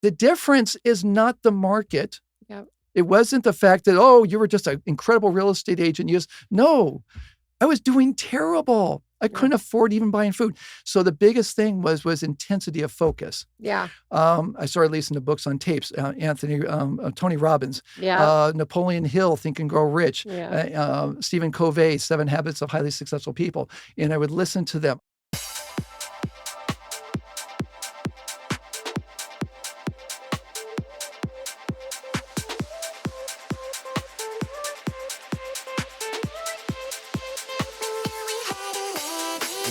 The difference is not the market. Yep. It wasn't the fact that, oh, you were just an incredible real estate agent. No, I was doing terrible. I couldn't afford even buying food. So the biggest thing was intensity of focus. Yeah. I started listening to books on tapes. Tony Robbins, Yeah. Napoleon Hill, Think and Grow Rich, Yeah. Stephen Covey, 7 Habits of Highly Successful People. And I would listen to them.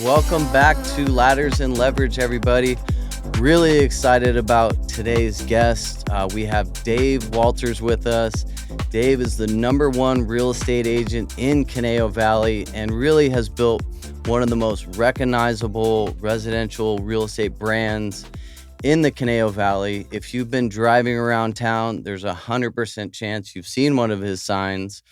Welcome back to Ladders and Leverage, everybody. Really excited about today's guest. We have Dave Walters with us. Dave is the #1 real estate agent in Conejo Valley and really has built one of the most recognizable residential real estate brands in the Conejo Valley. If you've been driving around town, there's a 100% chance you've seen one of his signs.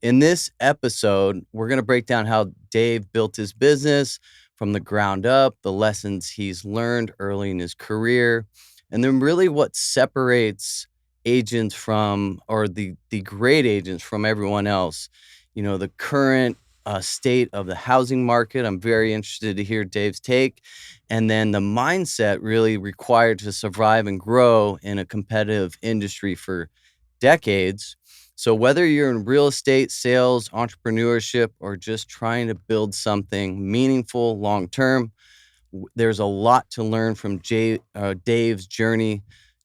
In this episode, we're going to break down how Dave built his business from the ground up, the lessons he's learned early in his career, and then really what separates agents from, or the great agents from everyone else. You know, the current state of the housing market. I'm very interested to hear Dave's take. And then the mindset really required to survive and grow in a competitive industry for decades. So whether you're in real estate, sales, entrepreneurship, or just trying to build something meaningful long-term, there's a lot to learn from Dave's journey.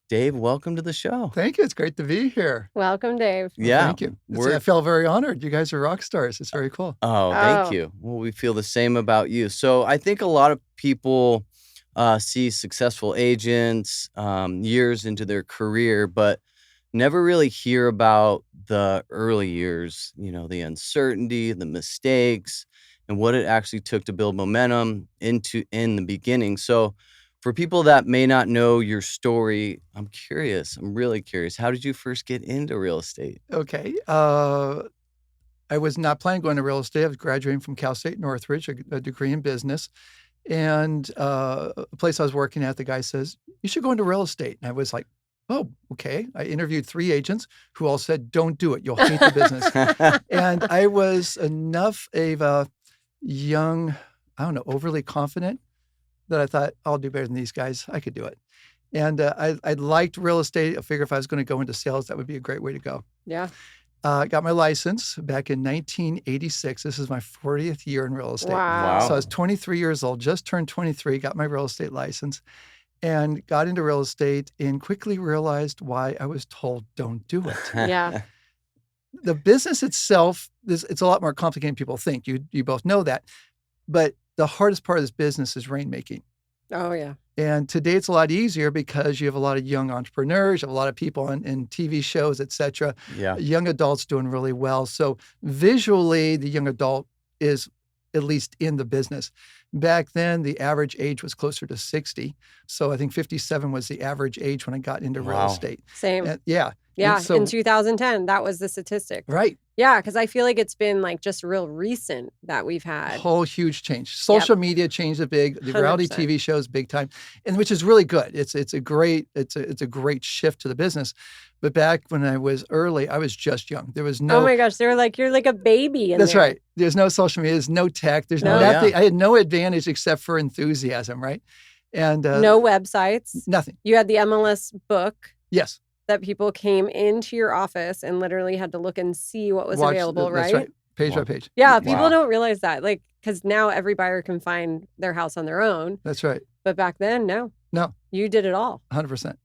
Dave, welcome to the show. Thank you. It's great to be here. Welcome, Dave. Yeah. Thank you. I feel very honored. You guys are rock stars. It's very cool. Oh, thank you. Well, we feel the same about you. So I think a lot of people see successful agents years into their career, but never really hear about the early years, you know, the uncertainty, the mistakes, and what it actually took to build momentum in the beginning. So for people that may not know your story, I'm really curious. How did you first get into real estate? Okay. I was not planning on going to real estate. I was graduating from Cal State Northridge, a degree in business. And a place I was working at, the guy says, you should go into real estate. And I was like, oh, okay. I interviewed 3 agents who all said, don't do it. You'll hate the business. And I was enough of a young, overly confident that I thought, I'll do better than these guys. I could do it. And I liked real estate. I figured if I was going to go into sales, that would be a great way to go. Yeah. Got my license back in 1986. This is my 40th year in real estate. Wow. So I was 23 years old, just turned 23, got my real estate license. And got into real estate and quickly realized why I was told don't do it. Yeah. The business itself, it's a lot more complicated than people think. You both know that. But the hardest part of this business is rainmaking. Oh, yeah. And today it's a lot easier because you have a lot of young entrepreneurs, you have a lot of people in TV shows, et cetera. Yeah. Young adults doing really well. So visually, the young adult is at least in the business. Back then, the average age was closer to 60. So I think 57 was the average age when I got into real estate. Same. Yeah. Yeah. So, in 2010, that was the statistic. right. Yeah. Because I feel like it's been like just real recent that we've had. Whole huge change. Social media changed it big. The reality 100%. TV shows big time, and which is really good. It's a great shift to the business. But back when I was early, I was just young. There was no. Oh my gosh, they were like, you're like a baby. That's right. There's no social media. There's no tech. There's nothing. I had no advantage except for enthusiasm, right? And no websites. Nothing. You had the MLS book. Yes. That people came into your office and literally had to look and see what was available, right? That's right. Page by page. Yeah, people don't realize that. Like, because now every buyer can find their house on their own. That's right. But back then, no. You did it all. 100%.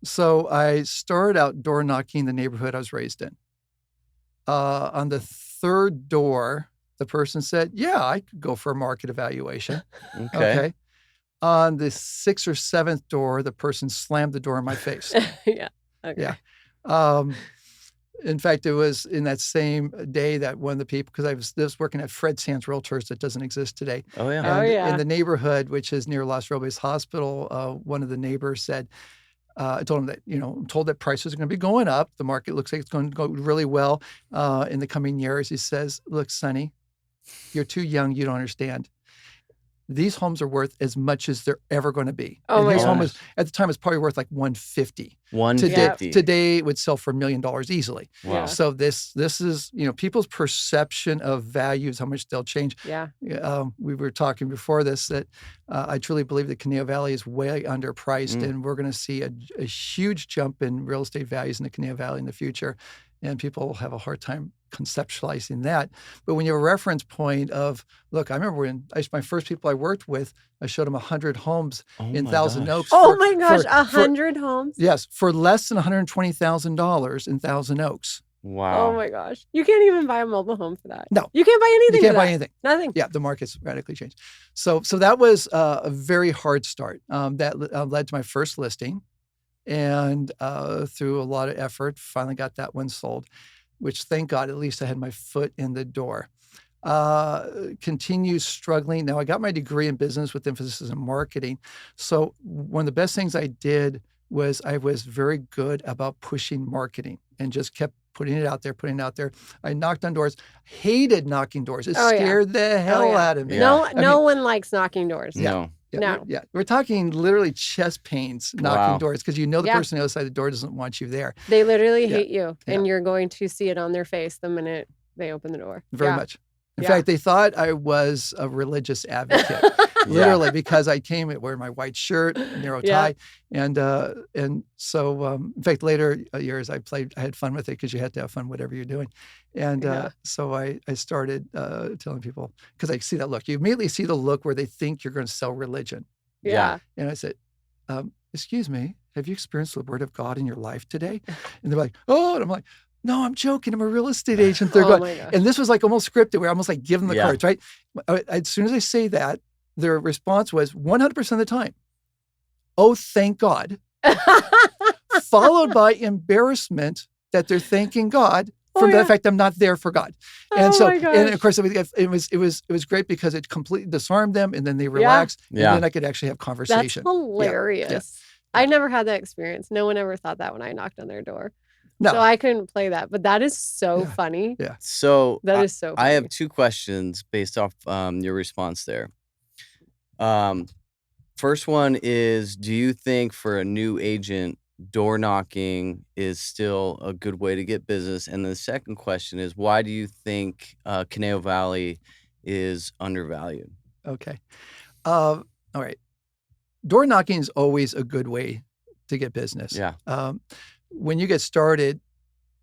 So I started out door knocking the neighborhood I was raised in. On the 3rd door, the person said, yeah, I could go for a market evaluation. Okay. On the 6th or 7th door, the person slammed the door in my face. Yeah. Okay. Yeah. In fact, it was in that same day that one of the people, because I was working at Fred Sands Realtors that doesn't exist today. Oh, yeah. And in the neighborhood, which is near Los Robles Hospital, one of the neighbors said, I told him that, I'm told that prices are going to be going up. The market looks like it's going to go really well in the coming years. He says, look, Sonny, you're too young. You don't understand. these homes are worth as much as they're ever going to be. Oh and my his home gosh. was at the time was probably worth like 150. 150. Today it would sell for $1 million easily. Wow. Yeah. So this is, people's perception of values, how much they'll change. Yeah. We were talking before this that I truly believe that Conejo Valley is way underpriced, and we're going to see a huge jump in real estate values in the Conejo Valley in the future. And people will have a hard time conceptualizing that. But when you have a reference point of, look, I remember when my first people I worked with, I showed them 100 homes in my Thousand gosh. Oaks. Oh my gosh, 100 homes? Yes, for less than $120,000 in Thousand Oaks. Wow. Oh my gosh. You can't even buy a mobile home for that. No. You can't buy anything You can't for buy that. anything. Nothing. Yeah, the market's radically changed. So that was a very hard start. That led to my first listing. And through a lot of effort, finally got that one sold, which thank God, at least I had my foot in the door. Continue struggling. Now I got my degree in business with emphasis in marketing. So one of the best things I did was I was very good about pushing marketing and just kept putting it out there. I knocked on doors, hated knocking doors. It scared the hell out of me. Yeah. No one likes knocking doors. No. No. We're talking literally chest pains knocking Wow. doors because the Yeah. person on the other side of the door doesn't want you there. They literally Yeah. hate you, Yeah. and you're going to see it on their face the minute they open the door. Very Yeah. much. In Yeah. fact, they thought I was a religious advocate, literally, because I came wearing my white shirt, narrow Yeah. tie, and so in fact, later years I had fun with it because you had to have fun whatever you're doing, and Yeah. so I started telling people because I see that look. You immediately see the look where they think you're going to sell religion, Yeah. and I said, "Excuse me, have you experienced the word of God in your life today?" And they're like, "Oh," and I'm like, "No, I'm joking. I'm a real estate agent." They're Oh going, my gosh. and this was like almost scripted, where I almost like give them the Yeah. cards, right? As soon as I say that, their response was 100% of the time, "Oh, thank God," followed by embarrassment that they're thanking God from the fact I'm not there for God. And Oh so, my and of gosh. course, it was great because it completely disarmed them, and then they relaxed, Yeah. and then I could actually have That's conversation. hilarious. I never had that experience. No one ever thought that when I knocked on their door. No, So I couldn't play that. But that is so Yeah. funny. Yeah. So That is so funny. I have two questions based off your response there. First one is, do you think for a new agent, door knocking is still a good way to get business? And the second question is, why do you think Conejo Valley is undervalued? Okay. All right. Door knocking is always a good way to get business. Yeah. When you get started,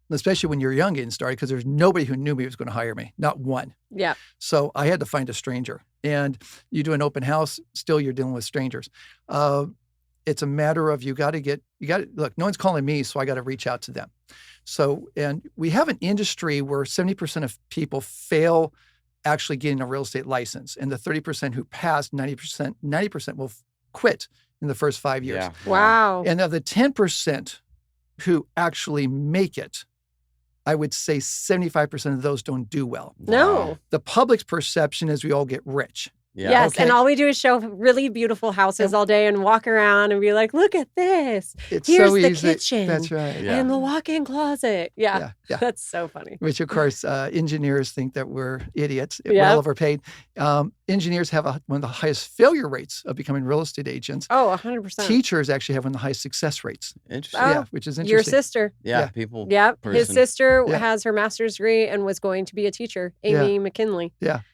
especially when you're young getting started, because there's nobody who knew me was going to hire me, not one. Yeah. So I had to find a stranger. And you do an open house, still you're dealing with strangers. It's a matter of you got to look, no one's calling me, so I got to reach out to them. So, and we have an industry where 70% of people fail actually getting a real estate license. And the 30% who pass, 90% will quit in the first 5 years. Yeah. Wow. And of the 10% who actually make it, I would say 75% of those don't do well. No. The public's perception is we all get rich. Yeah. Yes. Okay. And all we do is show really beautiful houses all day and walk around and be like, look at this. It's Here's so the easy. kitchen. That's right. Yeah. And the walk-in closet. Yeah. Yeah. That's so funny. Which, of course, engineers think that we're idiots, Yeah. well overpaid. Engineers have one of the highest failure rates of becoming real estate agents. Oh, 100%. Teachers actually have one of the highest success rates. Interesting. Oh, Yeah, which is Your interesting. sister. Yeah. yeah. People. Yep. His person. sister Yeah. has her master's degree and was going to be a teacher, Amy McKinley.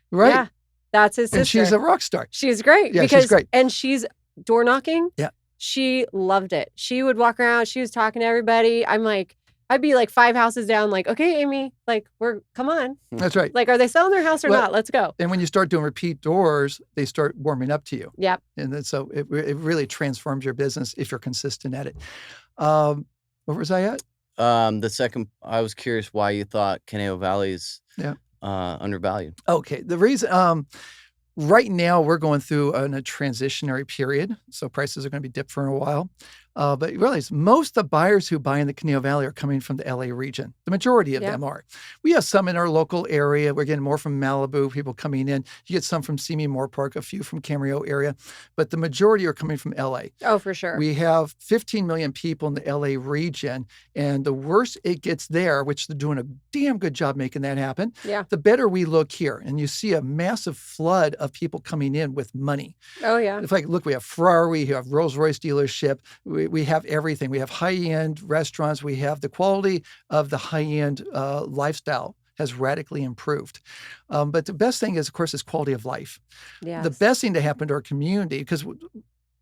Right. Yeah. That's his sister. And she's a rock star. She's great. Yeah, she's because, great. And she's door knocking. Yeah. She loved it. She would walk around. She was talking to everybody. I'd be like 5 houses down, like, okay, Amy, like, come on. That's right. Like, are they selling their house or Well- not? Let's go. And when you start doing repeat doors, they start warming up to you. Yep. And then, so it really transforms your business if you're consistent at it. Where was I at? The second, I was curious why you thought Conejo Valley's undervalued. Okay. The reason, right now we're going through a transitionary period. So prices are going to be dipped for a while. But you realize most of the buyers who buy in the Conejo Valley are coming from the LA region. The majority of Yeah. them are. We have some in our local area. We're getting more from Malibu, people coming in. You get some from Simi Moore Park, a few from Camarillo area, but the majority are coming from LA. Oh, for sure. We have 15 million people in the LA region, and the worse it gets there, which they're doing a damn good job making that happen, Yeah. the better we look here. And you see a massive flood of people coming in with money. Oh, yeah. It's like, look, we have Ferrari, we have Rolls-Royce dealership, we have everything. We have high-end restaurants. We have the quality of the high-end lifestyle has radically improved. But the best thing is, of course, is quality of life. Yes. The best thing to happen to our community, because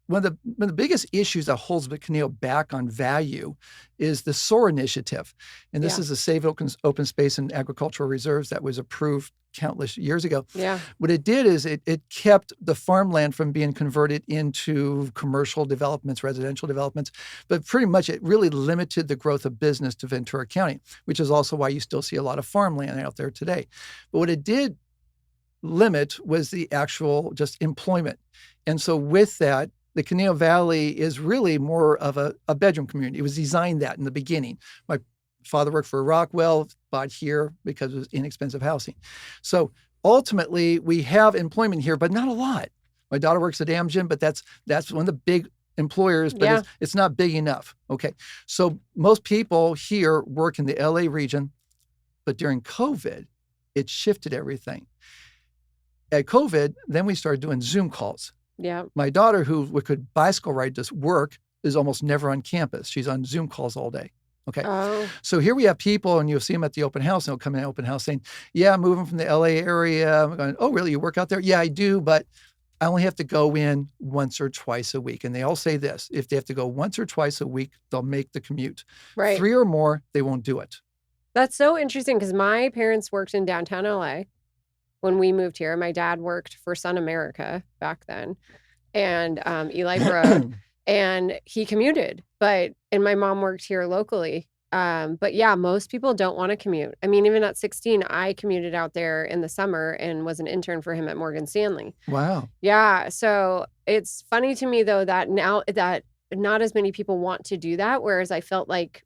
one of the biggest issues that holds the Conejo back on value is the SOAR initiative. And this Yeah. is a Save Open Space and Agricultural Reserves that was approved countless years ago. Yeah. What it did is it kept the farmland from being converted into commercial developments, residential developments, but pretty much it really limited the growth of business to Ventura County, which is also why you still see a lot of farmland out there today. But what it did limit was the actual just employment. And so with that, the Conejo Valley is really more of a bedroom community. It was designed that in the beginning. My father worked for Rockwell, bought here because it was inexpensive housing. So ultimately, we have employment here, but not a lot. My daughter works at Amgen, but that's one of the big employers, but Yeah. it's not big enough. Okay, so most people here work in the LA region, but during COVID, it shifted everything. At COVID, then we started doing Zoom calls. Yeah. My daughter, who could bicycle ride to work, is almost never on campus. She's on Zoom calls all day. Okay. Oh, So here we have people, and you'll see them at the open house, and they'll come in the open house saying, yeah, I'm moving from the LA area. I'm going, oh, really? You work out there? Yeah, I do, but I only have to go in once or twice a week. And they all say this, if they have to go once or twice a week, they'll make the commute. right. 3 or more, they won't do it. That's so interesting because my parents worked in downtown LA when we moved here. My dad worked for Sun America back then and Eli Road, and he commuted. And my mom worked here locally. But yeah, most people don't want to commute. I mean, even at 16, I commuted out there in the summer and was an intern for him at Morgan Stanley. Wow. Yeah. So it's funny to me, though, that now that not as many people want to do that, whereas I felt like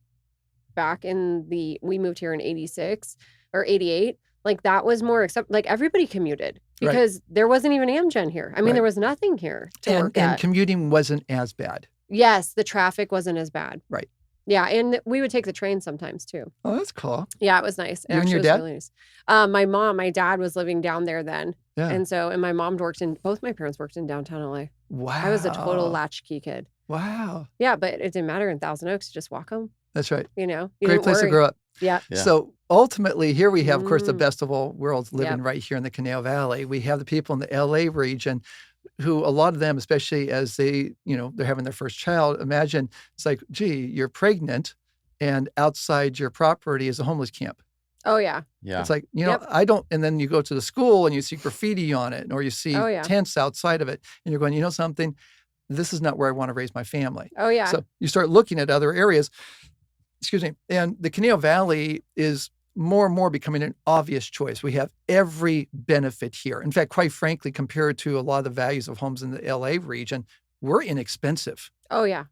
back we moved here in 86 or 88, like that was more like everybody commuted Right. because there wasn't even Amgen here. I mean, Right. there was nothing here to work And at. commuting wasn't as bad. Yes, the traffic wasn't as bad. Right. Yeah, and we would take the train sometimes too. Oh, that's cool. Yeah, it was nice. It You and actually your was dad? really nice. My dad was living down there then. Yeah. And my mom both my parents worked in downtown LA. Wow. I was a total latchkey kid. Wow. Yeah, but it didn't matter in Thousand Oaks. You just walk home, That's right. you know. You Great didn't place to worry. grow up. Yeah. Yeah. So ultimately, here we have, of course, the Mm. best of all worlds living right here in the Conejo Valley. We have the people in the LA region who a lot of them, especially as they're having their first child, imagine it's like, gee, you're pregnant and outside your property is a homeless camp. Oh, yeah. Yeah. It's like, Yep. I don't, and then you go to the school and you see graffiti on it, or you see Oh, yeah. tents outside of it, and you're going, you know something, this is not where I want to raise my family. Oh, yeah. So you start looking at other areas, and the Conejo Valley is more and more becoming an obvious choice. We have every benefit here. In fact, quite frankly, compared to a lot of the values of homes in the LA region, we're inexpensive. Oh, yeah.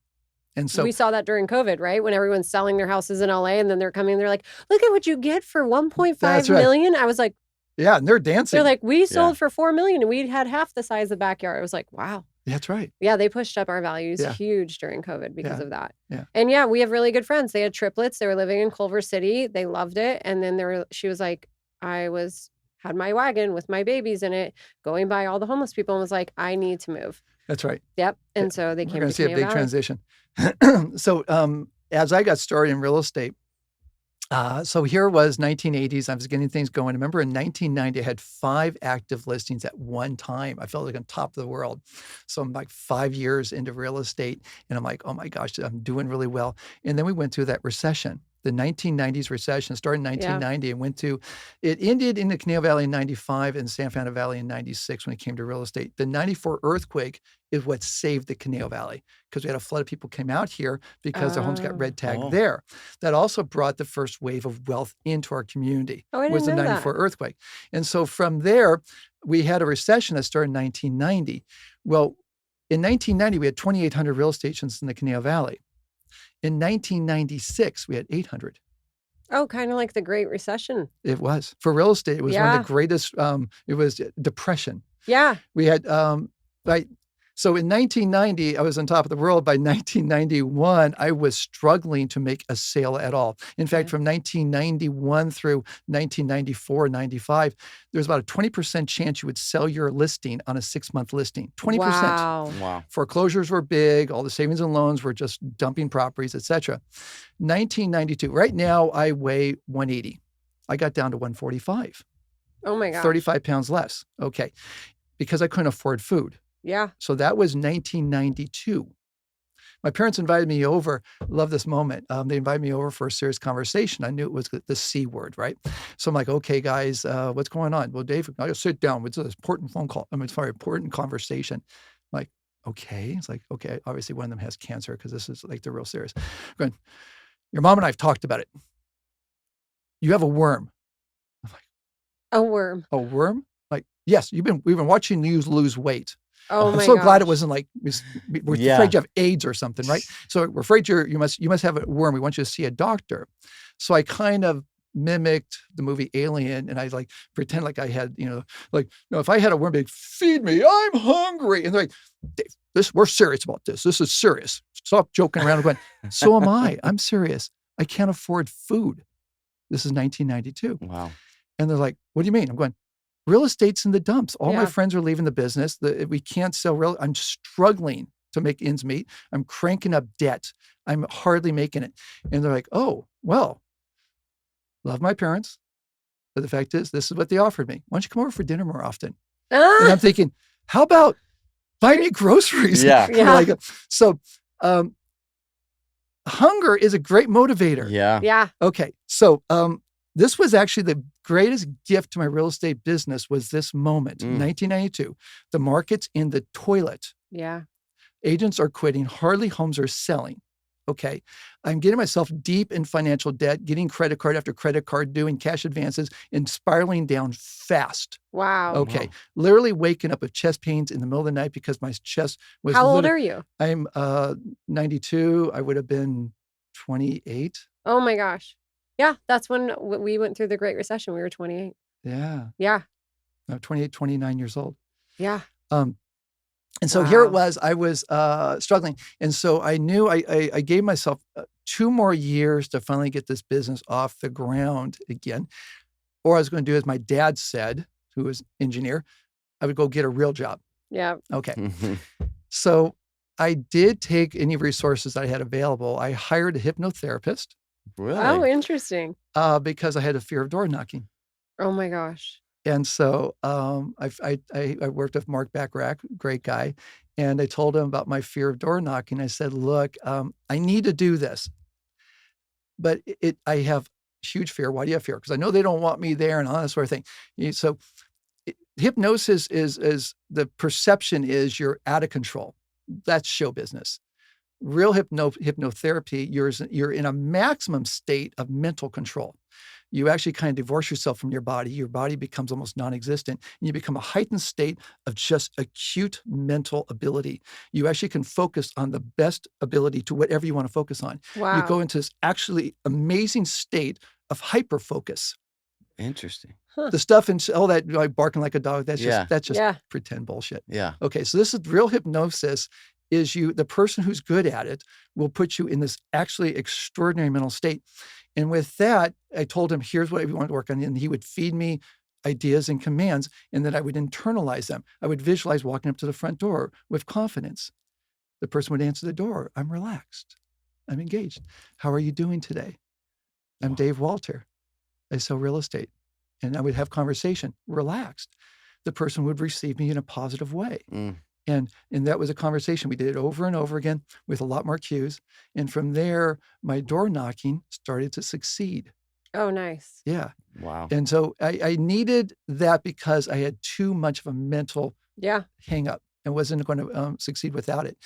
And so We saw that during COVID, right? When everyone's selling their houses in LA and then they're they're like, look at what you get for 1.5 That's right. million. I was like, yeah, and they're dancing. they're like, we Yeah. sold for 4 million and we had half the size of the backyard. I was like, wow. That's right. Yeah, they pushed up our values Yeah. huge during COVID because Yeah. of that. Yeah. And yeah, we have really good friends. They had triplets. They were living in Culver City. They loved it. And then she was like, had my wagon with my babies in it, going by all the homeless people and was like, I need to move. That's right. Yep. And so they We're came going to to see a Conejo big Valley. transition. So as I got started in real estate, so here was 1980s. I was getting things going. I remember in 1990, I had 5 active listings at one time. I felt like on top of the world. So I'm like 5 years into real estate, and I'm like, oh my gosh, I'm doing really well. And then we went through that recession. The 1990s recession started in 1990 and it ended in the Conejo Valley in 95 and San Fernando Valley in 96 when it came to real estate. The 94 earthquake is what saved the Conejo Valley because we had a flood of people came out here because their homes got red tagged Oh. there. That also brought the first wave of wealth into our community. Oh, I was the didn't know 94 earthquake. And so from there, we had a recession that started in 1990. Well, in 1990, we had 2,800 real estate agents in the Conejo Valley. In 1996, we had 800. Oh, kind of like the Great Recession. It was. For real estate, it was one of Yeah. the greatest, it was depression. Yeah. We had, right. So in 1990, I was on top of the world. By 1991, I was struggling to make a sale at all. In fact, Yeah. from 1991 through 1994, 95, there was about a 20% chance you would sell your listing on a 6-month listing. 20%. Wow. Wow. Foreclosures were big. All the savings and loans were just dumping properties, et cetera. 1992. Right now, I weigh 180. I got down to 145. Oh my gosh. 35 pounds less. Okay. Because I couldn't afford food. Yeah. So that was 1992. My parents invited me over. Love this moment. They invited me over for a serious conversation. I knew it was the C word, right? So I'm like, okay, guys, what's going on? Well, Dave, I gotta sit down. It's an important phone call. It's a very important conversation. I'm like, okay. It's like, okay, obviously one of them has cancer because this is like, they're real serious. I'm going, your mom and I have talked about it. You have a worm. I'm like, A worm. a worm? Like, yes, we've been watching you lose weight. Oh I'm my so glad it gosh. wasn't like we're Yeah. afraid you have AIDS or something, right? So we're afraid you must have a worm. We want you to see a doctor. So I kind of mimicked the movie Alien, and I like pretend like I had, like, no, if I had a worm, they'd feed me. I'm hungry, and they're like, Dave, we're serious about this. This is serious. Stop joking around. I'm going, so am I. I'm serious. I can't afford food. This is 1992. Wow. And they're like, what do you mean? I'm going, real estate's in the dumps. All my Yeah. friends are leaving the business. We can't sell real. I'm struggling to make ends meet. I'm cranking up debt. I'm hardly making it. And they're like, oh, well, love my parents. But the fact is, this is what they offered me. Why don't you come over for dinner more often? And Ah! I'm thinking, how about buy me groceries? Yeah. Yeah. Like, so hunger is a great motivator. Yeah. Yeah. Okay. So this was actually the greatest gift to my real estate business was this moment, 1992. The market's in the toilet. Yeah. Agents are quitting. Hardly homes are selling. Okay. I'm getting myself deep in financial debt, getting credit card after credit card, doing cash advances, and spiraling down fast. Wow. Okay. Wow. Literally waking up with chest pains in the middle of the night because my chest was How old are you? I'm 92. I would have been 28. Oh my gosh. Yeah. That's when we went through the Great Recession. We were 28. Yeah. Yeah. I'm 28, 29 years old. Yeah. And so here it Wow. was, I was struggling. And so I knew I gave myself 2 more years to finally get this business off the ground again. Or I was going to do as my dad said, who was engineer, I would go get a real job. Yeah. Okay. So I did take any resources I had available. I hired a hypnotherapist Really? Oh, interesting. because I had a fear of door knocking. Oh my gosh. And so I worked with Mark Backrack, great guy, and I told him about my fear of door knocking. I said, look, I need to do this, but I have huge fear. Why do you have fear? Because I know they don't want me there and all that sort of thing. So hypnosis is the perception is you're out of control. That's show business. Real hypnotherapy, you're in a maximum state of mental control. You actually kind of divorce yourself from your body. Your body becomes almost non-existent, and you become a heightened state of just acute mental ability. You actually can focus on the best ability to whatever you want to focus on. Wow. You go into this actually amazing state of hyper focus. Interesting. The stuff and all that, like barking like a dog, that's Yeah. just Yeah. pretend bullshit. Yeah. Okay, so this is real hypnosis. Is the person who's good at it will put you in this actually extraordinary mental state. And with that, I told him, here's what we want to work on. And he would feed me ideas and commands, and then I would internalize them. I would visualize walking up to the front door with confidence. The person would answer the door. I'm relaxed. I'm engaged. How are you doing today? I'm Wow. Dave Walter. I sell real estate. And I would have conversation, relaxed. The person would receive me in a positive way. Mm. And that was a conversation. We did it over and over again with a lot more cues. And from there, my door knocking started to succeed. Oh, nice. Yeah. Wow. And so I needed that because I had too much of a mental Yeah. hang up and wasn't going to succeed without it.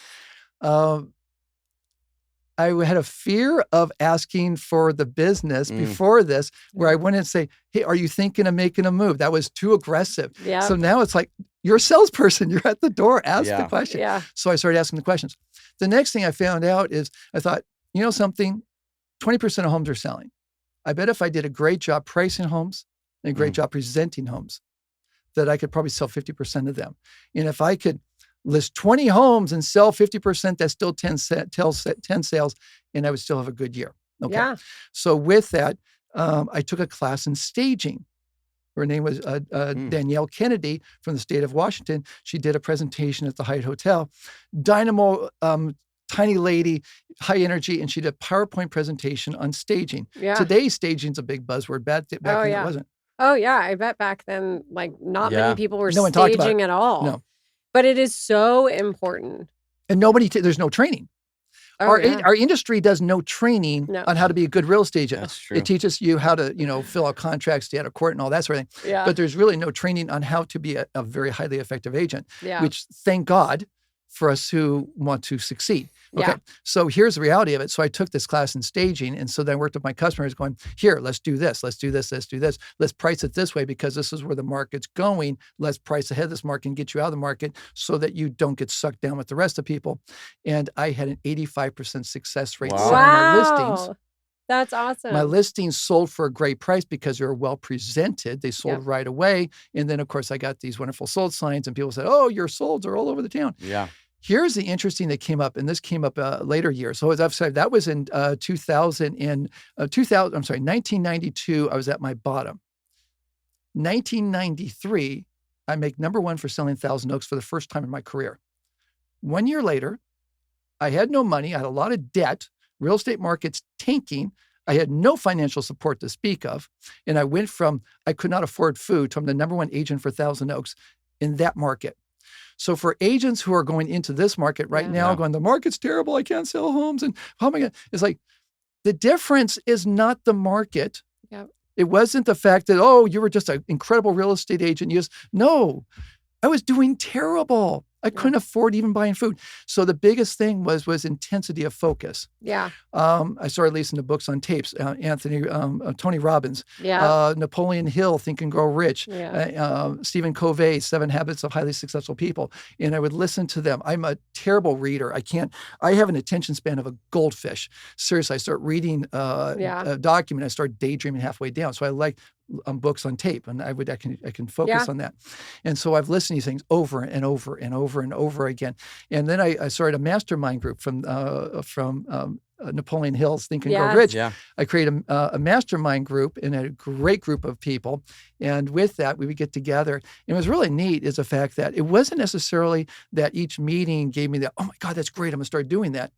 I had a fear of asking for the business before this, where I went and say, hey, are you thinking of making a move? That was too aggressive. Yeah. So now it's like, you're a salesperson. You're at the door. Ask the Yeah. question. Yeah. So I started asking the questions. The next thing I found out is I thought, you know something? 20% of homes are selling. I bet if I did a great job pricing homes and a great job presenting homes, that I could probably sell 50% of them. And if I could list 20 homes and sell 50%, that's still 10 sales, and I would still have a good year. Okay. Yeah. So with that, I took a class in staging. Her name was Danielle Kennedy from the state of Washington. She did a presentation at the Hyatt Hotel. Dynamo, tiny lady, high energy, and she did a PowerPoint presentation on staging. Yeah. Today, staging's a big buzzword. Back then it wasn't. Oh, yeah. I bet back then, like, not many people were No one talked about staging it. at all. No. But it is so important. And there's no training. Oh, Our industry does no training No. on how to be a good real estate agent. That's true. It teaches you how to, fill out contracts, stay out of court and all that sort of thing. Yeah. But there's really no training on how to be a very highly effective agent, Yeah. which thank God for us who want to succeed. Okay. Yeah. So here's the reality of it. So I took this class in staging. And so then I worked with my customers going, here, let's do this. Let's do this. Let's do this. Let's price it this way because this is where the market's going. Let's price ahead of this market and get you out of the market so that you don't get sucked down with the rest of people. And I had an 85% success rate selling my listings. That's awesome. My listings sold for a great price because they were well presented. They sold right away. And then, of course, I got these wonderful sold signs and people said, oh, your solds are all over the town. Yeah. Here's the interesting that came up, and this came up later years. So as I've said, that was in 1992, I was at my bottom. 1993, I make number one for selling Thousand Oaks for the first time in my career. 1 year later, I had no money. I had a lot of debt. Real estate market's tanking. I had no financial support to speak of. And I went from, I could not afford food to I'm the number one agent for Thousand Oaks in that market. So for agents who are going into this market right now, going, the market's terrible, I can't sell homes, and how am I going to, it's like, the difference is not the market. Yep. It wasn't the fact that, oh, you were just an incredible real estate agent. No, I was doing terrible. I couldn't afford even buying food. So the biggest thing was intensity of focus. Yeah. I started listening to books on tapes. Tony Robbins, Yeah. Napoleon Hill, Think and Grow Rich, Yeah. Stephen Covey, 7 Habits of Highly Successful People. And I would listen to them. I'm a terrible reader. I have an attention span of a goldfish. Seriously, I start reading a document, I start daydreaming halfway down. So I like books on tape, and I can focus on that. And so I've listened to these things over and over and over and over again. And then I started a mastermind group from Napoleon Hill's Think and Grow Rich. Yeah. I created a mastermind group and a great group of people. And with that, we would get together. And it was really neat is the fact that it wasn't necessarily that each meeting gave me that, oh my God, that's great, I'm going to start doing that.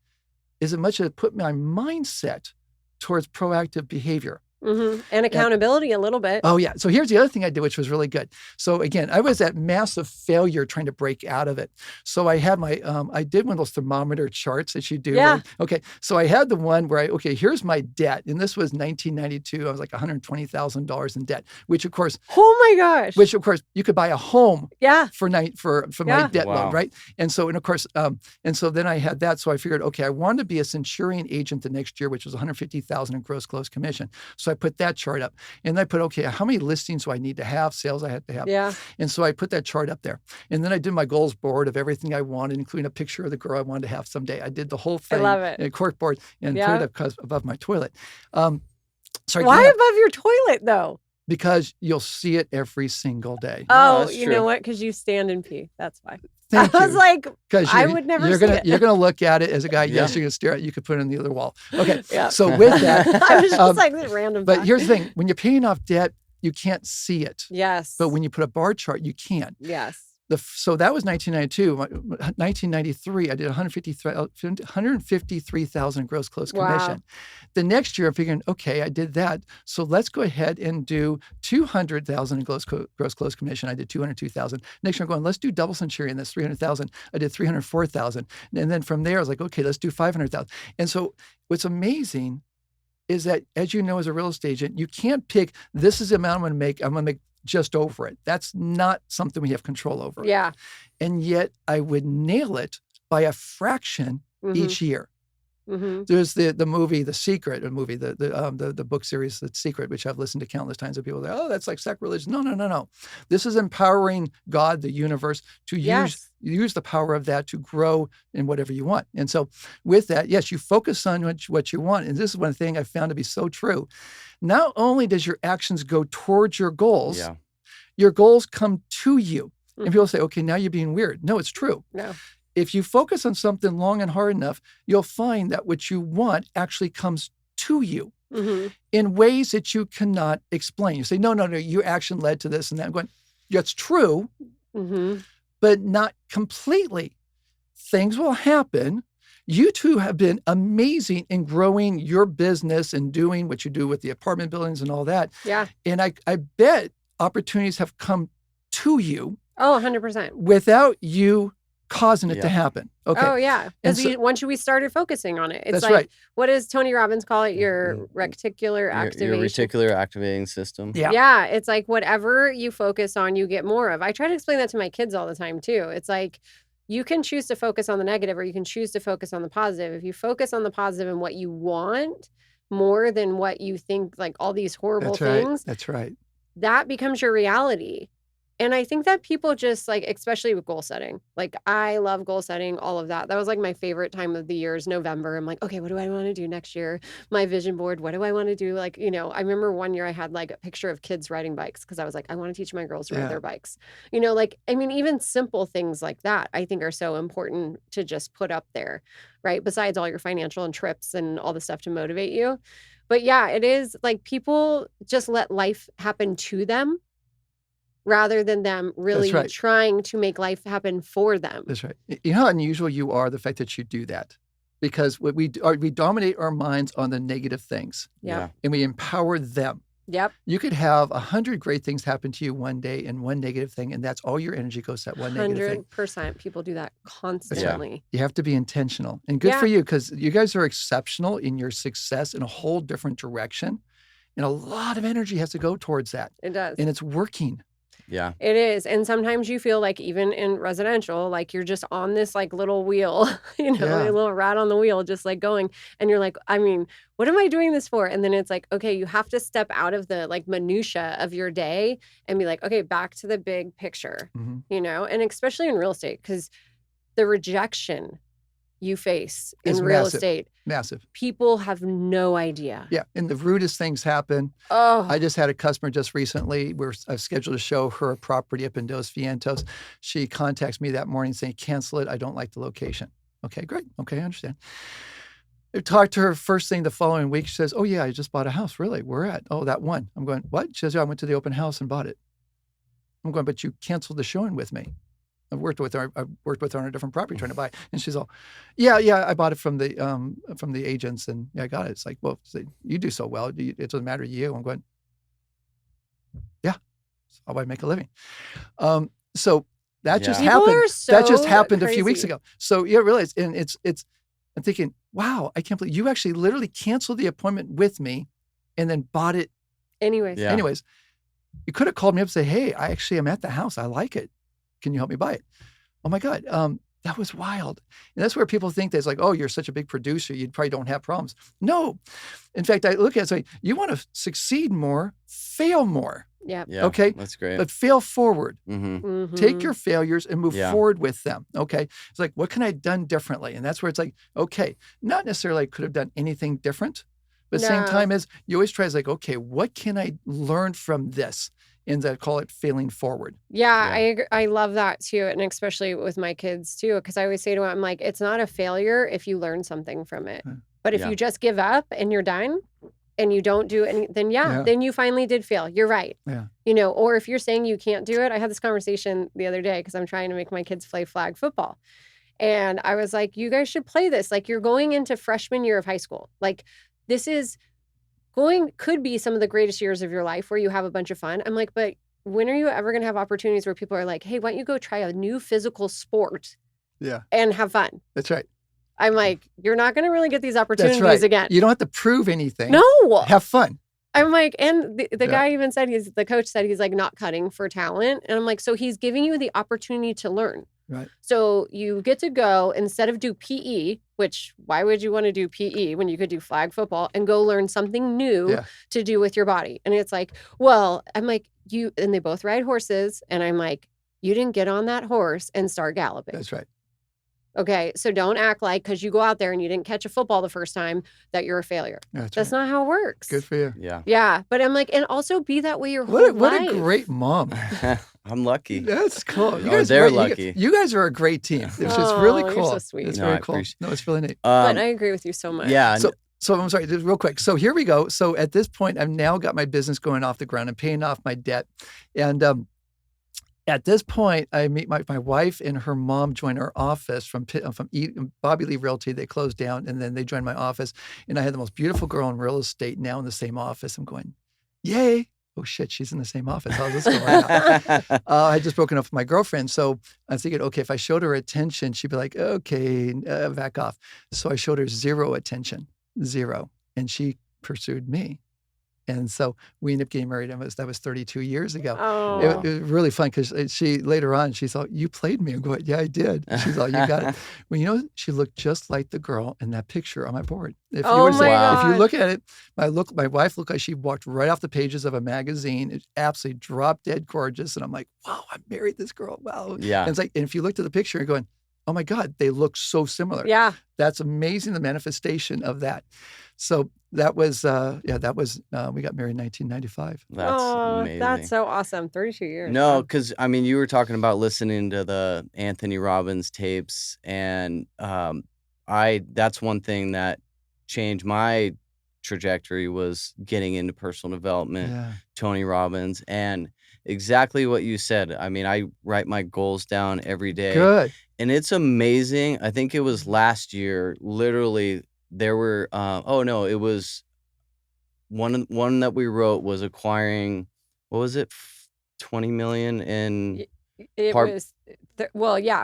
As much as it put my mindset towards proactive behavior. Mm-hmm. And accountability a little bit. Oh, yeah. So here's the other thing I did, which was really good. So again, I was at massive failure trying to break out of it. So I had my, I did one of those thermometer charts that you do. Yeah. Okay. So I had the one where here's my debt. And this was 1992. I was like $120,000 in debt, which of course. Oh my gosh. Which of course you could buy a home. Yeah. For my debt load, right? And so then I had that. So I figured, okay, I wanted to be a Centurion agent the next year, which was $150,000 in gross close commission. So I put that chart up, and I put, okay, how many listings do I need to have, sales I had to have? Yeah. And so I put that chart up there. And then I did my goals board of everything I wanted, including a picture of the girl I wanted to have someday. I did the whole thing. I love it. In a cork board and put it up above my toilet. Sorry, why above your toilet though? Because you'll see it every single day. Oh, you know what? Because you stand and pee. That's why. Thank you. I was like, I would never you're see gonna, it. You're going to look at it as a guy. Yes, you're going to stare at it. You could put it on the other wall. Okay. Yeah. So with that. I was just like this random. But here's the thing. When you're paying off debt, you can't see it. Yes. But when you put a bar chart, you can. Yes. So that was 1992. 1993, I did 153,000 gross close commission. Wow. The next year, I'm figuring, okay, I did that. So let's go ahead and do 200,000 in gross close commission. I did 202,000. Next year, I'm going, let's do double Centurion. That's 300,000. I did 304,000. And then from there, I was like, okay, let's do 500,000. And so what's amazing is that, as you know, as a real estate agent, you can't pick, this is the amount I'm going to make. I'm going to make just over it. That's not something we have control over. Yeah. And yet I would nail it by a fraction each year. Mm-hmm. There's the movie, The Secret, the book series, The Secret, which I've listened to countless times of people say, oh, that's like sacrilegious. No. This is empowering God, the universe, to Yes. use the power of that to grow in whatever you want. And so with that, yes, you focus on what you want. And this is one thing I found to be so true. Not only does your actions go towards your goals, Yeah. your goals come to you. And Mhm. people say, okay, now you're being weird. No, it's true. No. If you focus on something long and hard enough, you'll find that what you want actually comes to you Mm-hmm. in ways that you cannot explain. You say, no, your action led to this and that. I'm going, that's true, Mm-hmm. but not completely. Things will happen. You two have been amazing in growing your business and doing what you do with the apartment buildings and all that. Yeah. And I bet opportunities have come to you Oh, 100%. without you causing it to Yeah. happen. Okay. Oh, yeah. And Because once we started focusing on it, it's That's like, right. what does Tony Robbins call it? Your reticular Your activation. reticular activating system. Yeah. Yeah. It's like whatever you focus on, you get more of. I try to explain that to my kids all the time, too. It's like, you can choose to focus on the negative or you can choose to focus on the positive. If you focus on the positive and what you want more than what you think, like all these horrible That's right. things, That's right. that becomes your reality. And I think that people just like, especially with goal setting, like I love goal setting, all of that. That was like my favorite time of the year is November. I'm like, okay, what do I want to do next year? My vision board, what do I want to do? Like, I remember one year I had like a picture of kids riding bikes because I was like, I want to teach my girls to ride Yeah. their bikes. Like, I mean, even simple things like that, I think are so important to just put up there, right? Besides all your financial and trips and all the stuff to motivate you. But yeah, it is like people just let life happen to them rather than them really right. trying to make life happen for them. That's right. You know how unusual you are, the fact that you do that. Because what we dominate our minds on the negative things Yep. and we empower them. Yep. You could have 100 great things happen to you one day and one negative thing, and that's all your energy goes to that one negative thing. 100% people do that constantly. You have to be intentional. And good for you, because you guys are exceptional in your success in a whole different direction. And a lot of energy has to go towards that. It does. And it's working. Yeah. It is. And sometimes you feel like even in residential, like you're just on this like little wheel, a little rat on the wheel, just like going. And you're like, I mean, what am I doing this for? And then it's like, okay, you have to step out of the like minutia of your day and be like, okay, back to the big picture, and especially in real estate, because the rejection you face in real estate. Massive. People have no idea. Yeah. And the rudest things happen. Oh. I just had a customer just recently. I've scheduled to show her a property up in Dos Vientos. She contacts me that morning saying, cancel it. I don't like the location. Okay, great. Okay, I understand. I talked to her first thing the following week. She says, oh, yeah, I just bought a house. Really? Where at? Oh, that one. I'm going, what? She says, yeah, I went to the open house and bought it. I'm going, but you canceled the showing with me. I've worked with her on a different property trying to buy. And she's all, yeah, I bought it from the agents and I got it. It's like, well, you do so well. It doesn't matter to you. I'm going, yeah, that's how I make a living. So that just happened. That just happened a few weeks ago. So you realize, and I'm thinking, wow, I can't believe you actually literally canceled the appointment with me and then bought it. Anyways, you could have called me up and say, hey, I actually am at the house. I like it. Can you help me buy it? Oh my God. That was wild. And that's where people think that's like, oh, you're such a big producer. You probably don't have problems. No. In fact, I look at it and say, you want to succeed more, fail more. Yeah. Okay. That's great. But fail forward. Mm-hmm. Take your failures and move forward with them. Okay. It's like, what can I have done differently? And that's where it's like, okay, not necessarily I could have done anything different, but at the same time as you always try, it's like, okay, what can I learn from this? And I call it failing forward. Yeah. I love that too. And especially with my kids too, because I always say to them, I'm like, it's not a failure if you learn something from it. But if you just give up and you're done and you don't do anything, then you finally did fail. You're right. Yeah. Or if you're saying you can't do it. I had this conversation the other day because I'm trying to make my kids play flag football. And I was like, you guys should play this. Like you're going into freshman year of high school. Like this is could be some of the greatest years of your life where you have a bunch of fun. I'm like, but when are you ever going to have opportunities where people are like, hey, why don't you go try a new physical sport and have fun? That's right. I'm like, you're not going to really get these opportunities again. You don't have to prove anything. No. Have fun. I'm like, and the guy even said, the coach said he's like not cutting for talent. And I'm like, so he's giving you the opportunity to learn. Right. So you get to go instead of do PE, which why would you want to do PE when you could do flag football and go learn something new Yeah. to do with your body? And it's like, well, I'm like, and they both ride horses. And I'm like, you didn't get on that horse and start galloping. That's right. Okay. So don't act like because you go out there and you didn't catch a football the first time that you're a failure. That's That's right. not how it works. Good for you. Yeah. Yeah. But I'm like, and also be that way your whole What life. a great mom. I'm lucky. That's cool. You Oh, guys, they're wait, lucky. You guys are a great team. It's just really Oh, cool. you're so sweet. It's No, very I cool. appreciate- No, it's really neat. But I agree with you so much. Yeah. So I'm sorry, just real quick. So here we go. So at this point, I've now got my business going off the ground. I'm paying off my debt. And at this point, I meet my wife and her mom join our office from Bobby Lee Realty. They closed down and then they joined my office. And I had the most beautiful girl in real estate now in the same office. I'm going, yay. Oh shit, she's in the same office. How's this going out? I had just broken up with my girlfriend. So I'm thinking, okay, if I showed her attention, she'd be like, okay, back off. So I showed her zero attention, zero. And she pursued me. And so we ended up getting married. That was 32 years ago. Oh. It was really fun because she later on, she thought, you played me. I'm going, yeah, I did. She's like, you got it. Well, you know, she looked just like the girl in that picture on my board. If Oh were to my if you God. look at it, my wife looked like she walked right off the pages of a magazine. It's absolutely drop dead gorgeous. And I'm like, wow, I married this girl. Wow. Yeah. And it's like, and if you looked at the picture, you're going, oh my God, they look so similar. Yeah. That's amazing, the manifestation of that. So that was, we got married in 1995. That's amazing. That's so awesome. 32 years. No, Wow. because I mean, you were talking about listening to the Anthony Robbins tapes, and that's one thing that changed my trajectory was getting into personal development, Yeah. Tony Robbins, and exactly what you said. I mean, I write my goals down every day, Good. and it's amazing. I think it was last year, literally. There were it was one that we wrote was acquiring, what was it, 20 million in It part- was,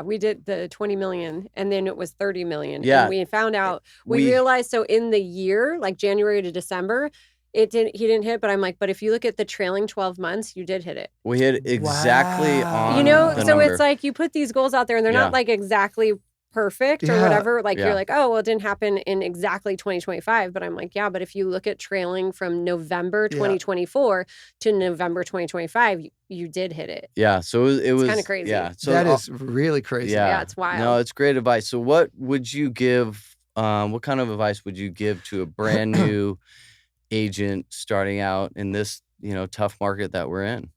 we did the 20 million and then it was 30 million. Yeah. And we found out, we realized, so in the year, like January to December, he didn't hit, but I'm like, but if you look at the trailing 12 months, you did hit it. we hit exactly Wow. on You know, the so number. it's like you put these goals out there and they're Yeah. not like exactly perfect or Yeah. whatever. Like Yeah. you're like, oh, well, it didn't happen in exactly 2025. But I'm like, yeah, but if you look at trailing from November Yeah. 2024 to November 2025, you did hit it. Yeah, so it was kinda crazy. Yeah, so That is really crazy. yeah, Yeah, it's wild. No, it's great advice. So what would you give? What kind of advice would you give to a brand new agent starting out in this tough market that we're in?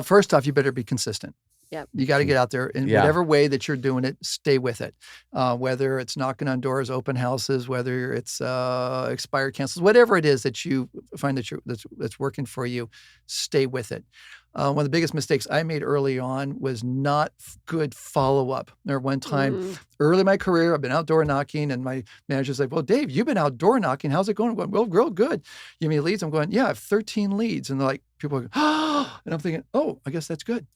First off, you better be consistent. Yep. You got to get out there in Yeah. whatever way that you're doing it, stay with it. Whether it's knocking on doors, open houses, whether it's expired cancels, whatever it is that you find that's working for you, stay with it. One of the biggest mistakes I made early on was not good follow-up. There one time early in my career, I've been outdoor knocking and my manager's like, well, Dave, you've been outdoor knocking. How's it going? I'm going, well, real good. You mean leads? I'm going, yeah, I have 13 leads. And they're like, people are going, oh, and I'm thinking, oh, I guess that's good.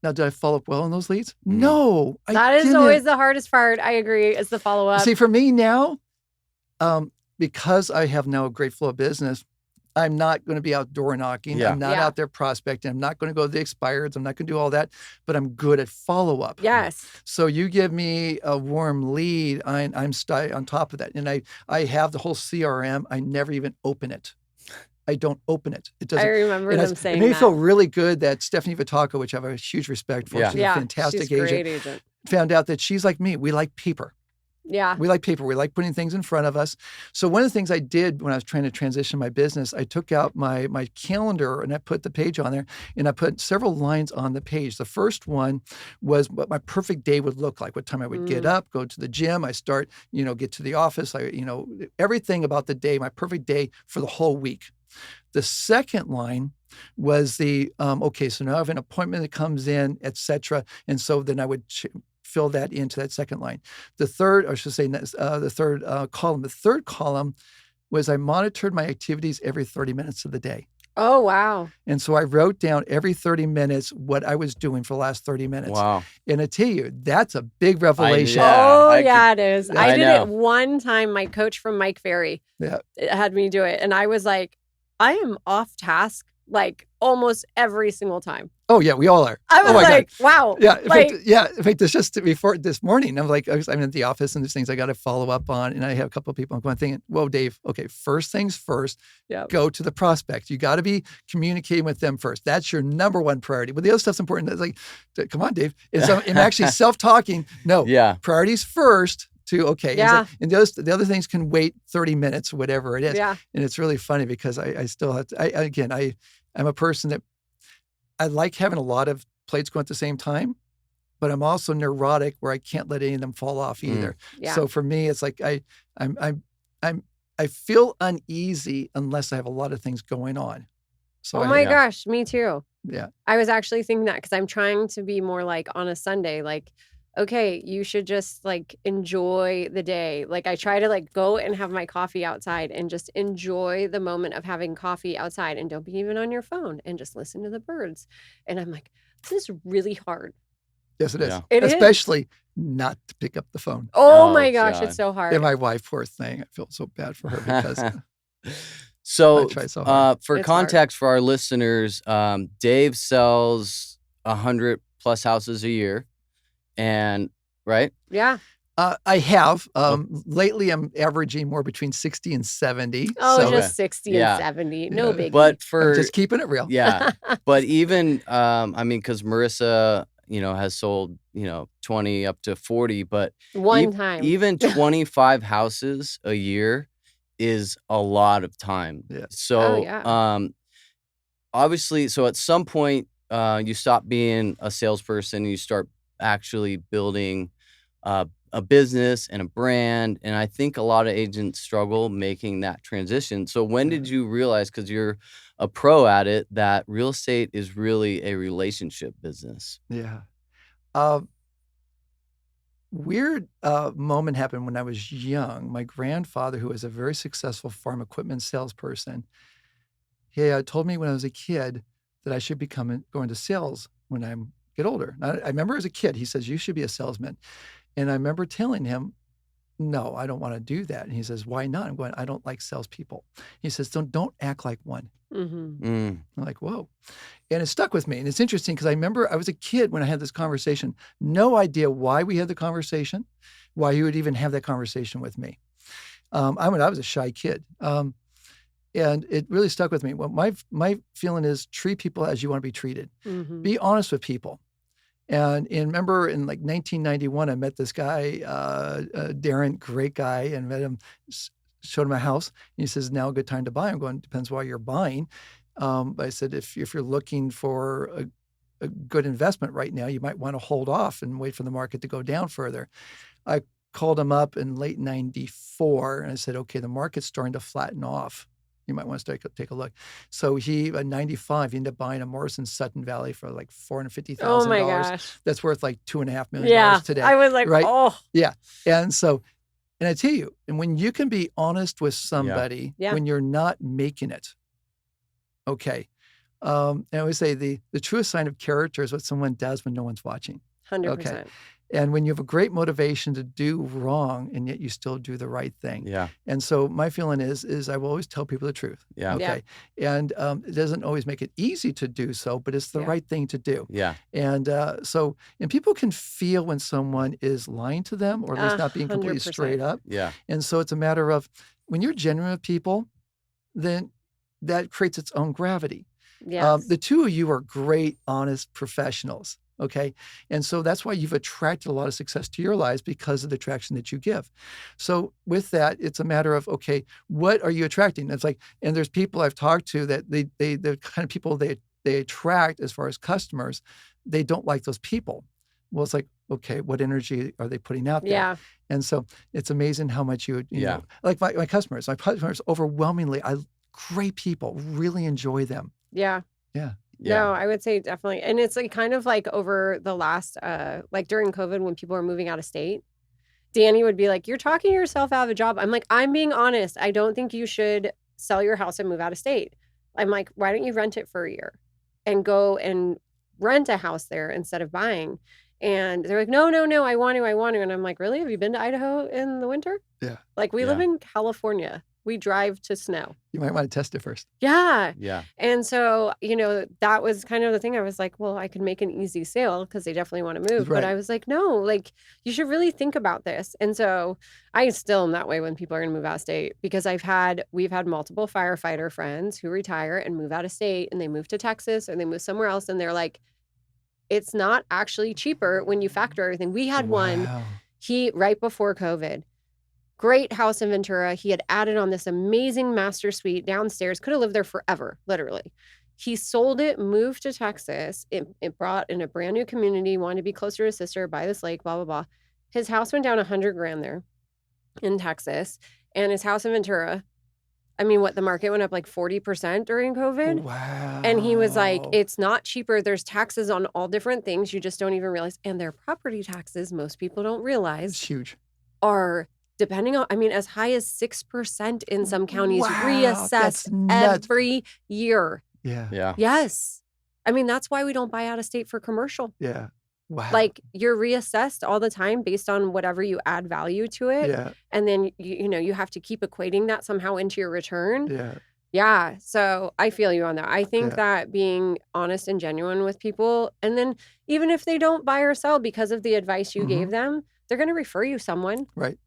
Now, did I follow up well on those leads? No, I That is didn't. always the hardest part. I agree. Is the follow up. See, for me now, because I have now a great flow of business, I'm not going to be outdoor knocking. Yeah. I'm not Yeah. out there prospecting. I'm not going to go to the expireds. I'm not going to do all that, but I'm good at follow up. Yes. So you give me a warm lead, I'm on top of that. And I have the whole CRM. I never even open it. I don't open it. It I doesn't. remember It them saying made me that. feel really good that Stephanie Vitacco, which I have a huge respect for, Yeah. she's a fantastic she's a agent, great agent. found out that she's like me. We like paper. Yeah. We like paper. We like putting things in front of us. So one of the things I did when I was trying to transition my business, I took out my calendar and I put the page on there and I put several lines on the page. The first one was what my perfect day would look like, what time I would get up, go to the gym, I start, get to the office, everything about the day, my perfect day for the whole week. The second line was okay, so now I have an appointment that comes in, et cetera. And so then I would fill that into that second line. The third column was I monitored my activities every 30 minutes of the day. Oh, wow. And so I wrote down every 30 minutes what I was doing for the last 30 minutes. Wow. And I tell you, that's a big revelation. Yeah, It is. I did know. it one time. My coach from Mike Ferry Yeah. had me do it. And I was like, I am off task like almost every single time. Oh yeah, we all are. I Oh was my like, God. wow. Yeah. In Like, fact, it's just before this morning, I'm at the office and there's things I got to follow up on. And I have a couple of people I'm going thinking, whoa, Dave, okay, first things first, yeah. go to the prospect. You got to be communicating with them first. That's your number one priority. But the other stuff's important. It's like, come on, Dave. I'm actually self-talking. No, Yeah. priorities first to, okay. Yeah. And the other things can wait 30 minutes, whatever it is. Yeah. And it's really funny because I still have to, I'm a person that I like having a lot of plates going at the same time, but I'm also neurotic where I can't let any of them fall off either. Yeah. So for me, it's like I feel uneasy unless I have a lot of things going on. So Oh my gosh, me too. Yeah. I was actually thinking that because I'm trying to be more like on a Sunday, like, okay, you should just like enjoy the day. Like I try to like go and have my coffee outside and just enjoy the moment of having coffee outside and don't be even on your phone and just listen to the birds. And I'm like, this is really hard. Yes, it is. Yeah. It is. Especially not to pick up the phone. Oh Oh, my gosh, God. it's so hard. And my wife, poor thing, I feel so bad for her because So, I try so hard. for It's hard. context for our listeners, Dave sells 100 plus houses a year, and right? Yeah. I have. Lately, I'm averaging more between 60 and 70. Oh, so just 60 Yeah. and 70. No Yeah. biggie. But I'm for just keeping it real. yeah, but even I mean, because Marissa, has sold 20 up to 40, but one time. even 25 houses a year is a lot of time. Yeah. So, yeah. obviously, so at some point, you stop being a salesperson and you start actually building a business and a brand. And I think a lot of agents struggle making that transition. So when did you realize, because you're a pro at it, that real estate is really a relationship business? Yeah. Weird moment happened when I was young. My grandfather, who was a very successful farm equipment salesperson, he told me when I was a kid that I should be going to sales when I get older. I remember as a kid, he says, you should be a salesman. And I remember telling him, no, I don't want to do that. And he says, why not? I'm going, I don't like salespeople. He says, don't act like one. Mm-hmm. Mm. I'm like, whoa. And it stuck with me. And it's interesting because I remember I was a kid when I had this conversation, no idea why we had the conversation, why he would even have that conversation with me. I was a shy kid. And it really stuck with me. Well, my feeling is treat people as you want to be treated. Mm-hmm. Be honest with people. And remember in like 1991, I met this guy, Darren, great guy, and met him, showed him a house. And he says, now a good time to buy. I'm going, depends why you're buying. But I said, if you're looking for a good investment right now, you might want to hold off and wait for the market to go down further. I called him up in late 94 and I said, okay, the market's starting to flatten off. You might want to take a look. So he, in 95, he ended up buying a Morrison Sutton Valley for like $450,000. Oh my gosh. That's worth like $2.5 million today. I was like, right? oh. Yeah. And so, and I tell you, and when you can be honest with somebody Yeah. when you're not making it, okay. And I always say the truest sign of character is what someone does when no one's watching. 100%. Okay. And when you have a great motivation to do wrong and yet you still do the right thing. Yeah. And so my feeling is I will always tell people the truth. Yeah. Okay. Yeah. And it doesn't always make it easy to do so, but it's the Yeah. right thing to do. Yeah. And and people can feel when someone is lying to them or at least not being completely 100%. straight up. Yeah. And so it's a matter of when you're genuine with people, then that creates its own gravity. Yes. The two of you are great, honest professionals. Okay. And so that's why you've attracted a lot of success to your lives because of the attraction that you give. So with that, it's a matter of, okay, what are you attracting? It's like, and there's people I've talked to that the kind of people they attract as far as customers, they don't like those people. Well, it's like, okay, what energy are they putting out there? Yeah. And so it's amazing how much you Yeah. know, like my customers overwhelmingly, great people, really enjoy them. Yeah. Yeah. Yeah. No, I would say definitely. And it's like kind of like over the last, like during COVID when people were moving out of state, Danny would be like, you're talking yourself out of a job. I'm like, I'm being honest. I don't think you should sell your house and move out of state. I'm like, why don't you rent it for a year and go and rent a house there instead of buying? And they're like, no, I want to. And I'm like, really? Have you been to Idaho in the winter? Yeah. Like we live in California. we drive to snow. You might want to test it first. Yeah. Yeah. And so, that was kind of the thing. I was like, well, I could make an easy sale because they definitely want to move. But Right. I was like, no, like, you should really think about this. And so I still am that way when people are going to move out of state because we've had multiple firefighter friends who retire and move out of state and they move to Texas or they move somewhere else. And they're like, it's not actually cheaper when you factor everything. We had one, Wow. right before COVID. Great house in Ventura. He had added on this amazing master suite downstairs. Could have lived there forever, literally. He sold it, moved to Texas. It brought in a brand new community, wanted to be closer to his sister by this lake, blah, blah, blah. His house went down $100,000 there in Texas. And his house in Ventura, I mean, the market went up like 40% during COVID. Wow. And he was like, it's not cheaper. There's taxes on all different things. You just don't even realize. And their property taxes, most people don't It's realize, huge. are depending on, as high as 6% in some counties, Wow, that's reassessed nuts. every year. Yeah. Yeah. Yes. That's why we don't buy out of state for commercial. Yeah. Wow. Like, you're reassessed all the time based on whatever you add value to it. Yeah. And then, you have to keep equating that somehow into your return. Yeah. Yeah. So I feel you on that. I think Yeah. that being honest and genuine with people, and then even if they don't buy or sell because of the advice you gave them, they're going to refer you someone. Right.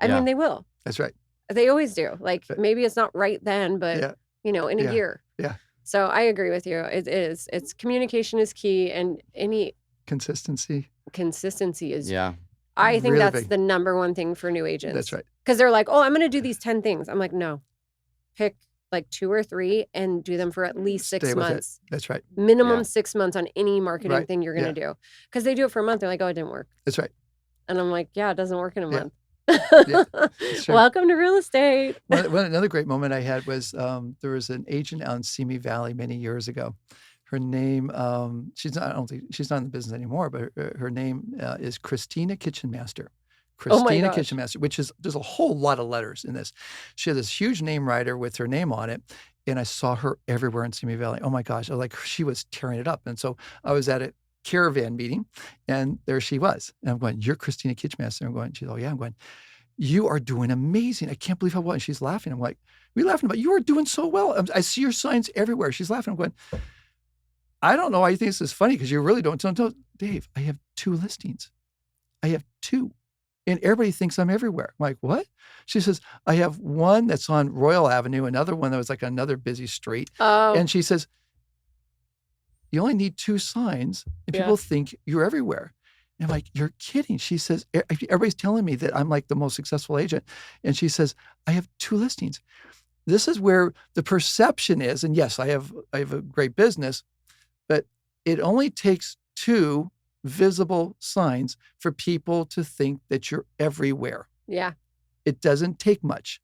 I Yeah. mean, they will. That's right. They always do. Like, But- maybe it's not right then, but Yeah. in a Yeah. year. Yeah. So I agree with you. It is. It's communication is key, and any Consistency. consistency is. Yeah. I think Really that's big. the number one thing for new agents. That's right. Because they're like, oh, I'm going to do these 10 things. I'm like, no, pick like 2 or 3 and do them for at least 6 Stay with it. months. That's right. Minimum Yeah. 6 months on any marketing Right. thing you're going to do. Because they do it for a month. They're like, oh, it didn't work. That's right. And I'm like, yeah, it doesn't work in a Yeah. month. Yeah. That's right. Welcome to real estate. Another great moment I had was there was an agent out in Simi Valley many years ago. Her name, she's not. I don't think she's not in the business anymore. But her name is Christina Kitchenmaster. Oh my Christina gosh. Kitchenmaster, which is there's a whole lot of letters in this. She had this huge name writer with her name on it, and I saw her everywhere in Simi Valley. Oh my gosh, she was tearing it up. And so I was at a caravan meeting, and there she was. And I'm going, "You're Christina Kitchenmaster." I'm going, she's, "Oh yeah." I'm going, "You are doing amazing. I can't believe how well." And she's laughing. I'm like, "We laughing about you are doing so well. I see your signs everywhere." She's laughing. I'm going, "I don't know why you think this is funny because you really don't." Dave, I have 2 listings. I have 2. And everybody thinks I'm everywhere. I'm like, "What?" She says, "I have one that's on Royal Avenue, another one that was like another busy street." Oh, And she says, "You only need 2 signs and Yeah. people think you're everywhere." And I'm like, "You're kidding." She says, Everybody's telling me that I'm like the most successful agent." And she says, "I have 2 listings." This is where the perception is. And yes, I have a great business, but it only takes 2 visible signs for people to think that you're everywhere. yeah. It doesn't take much.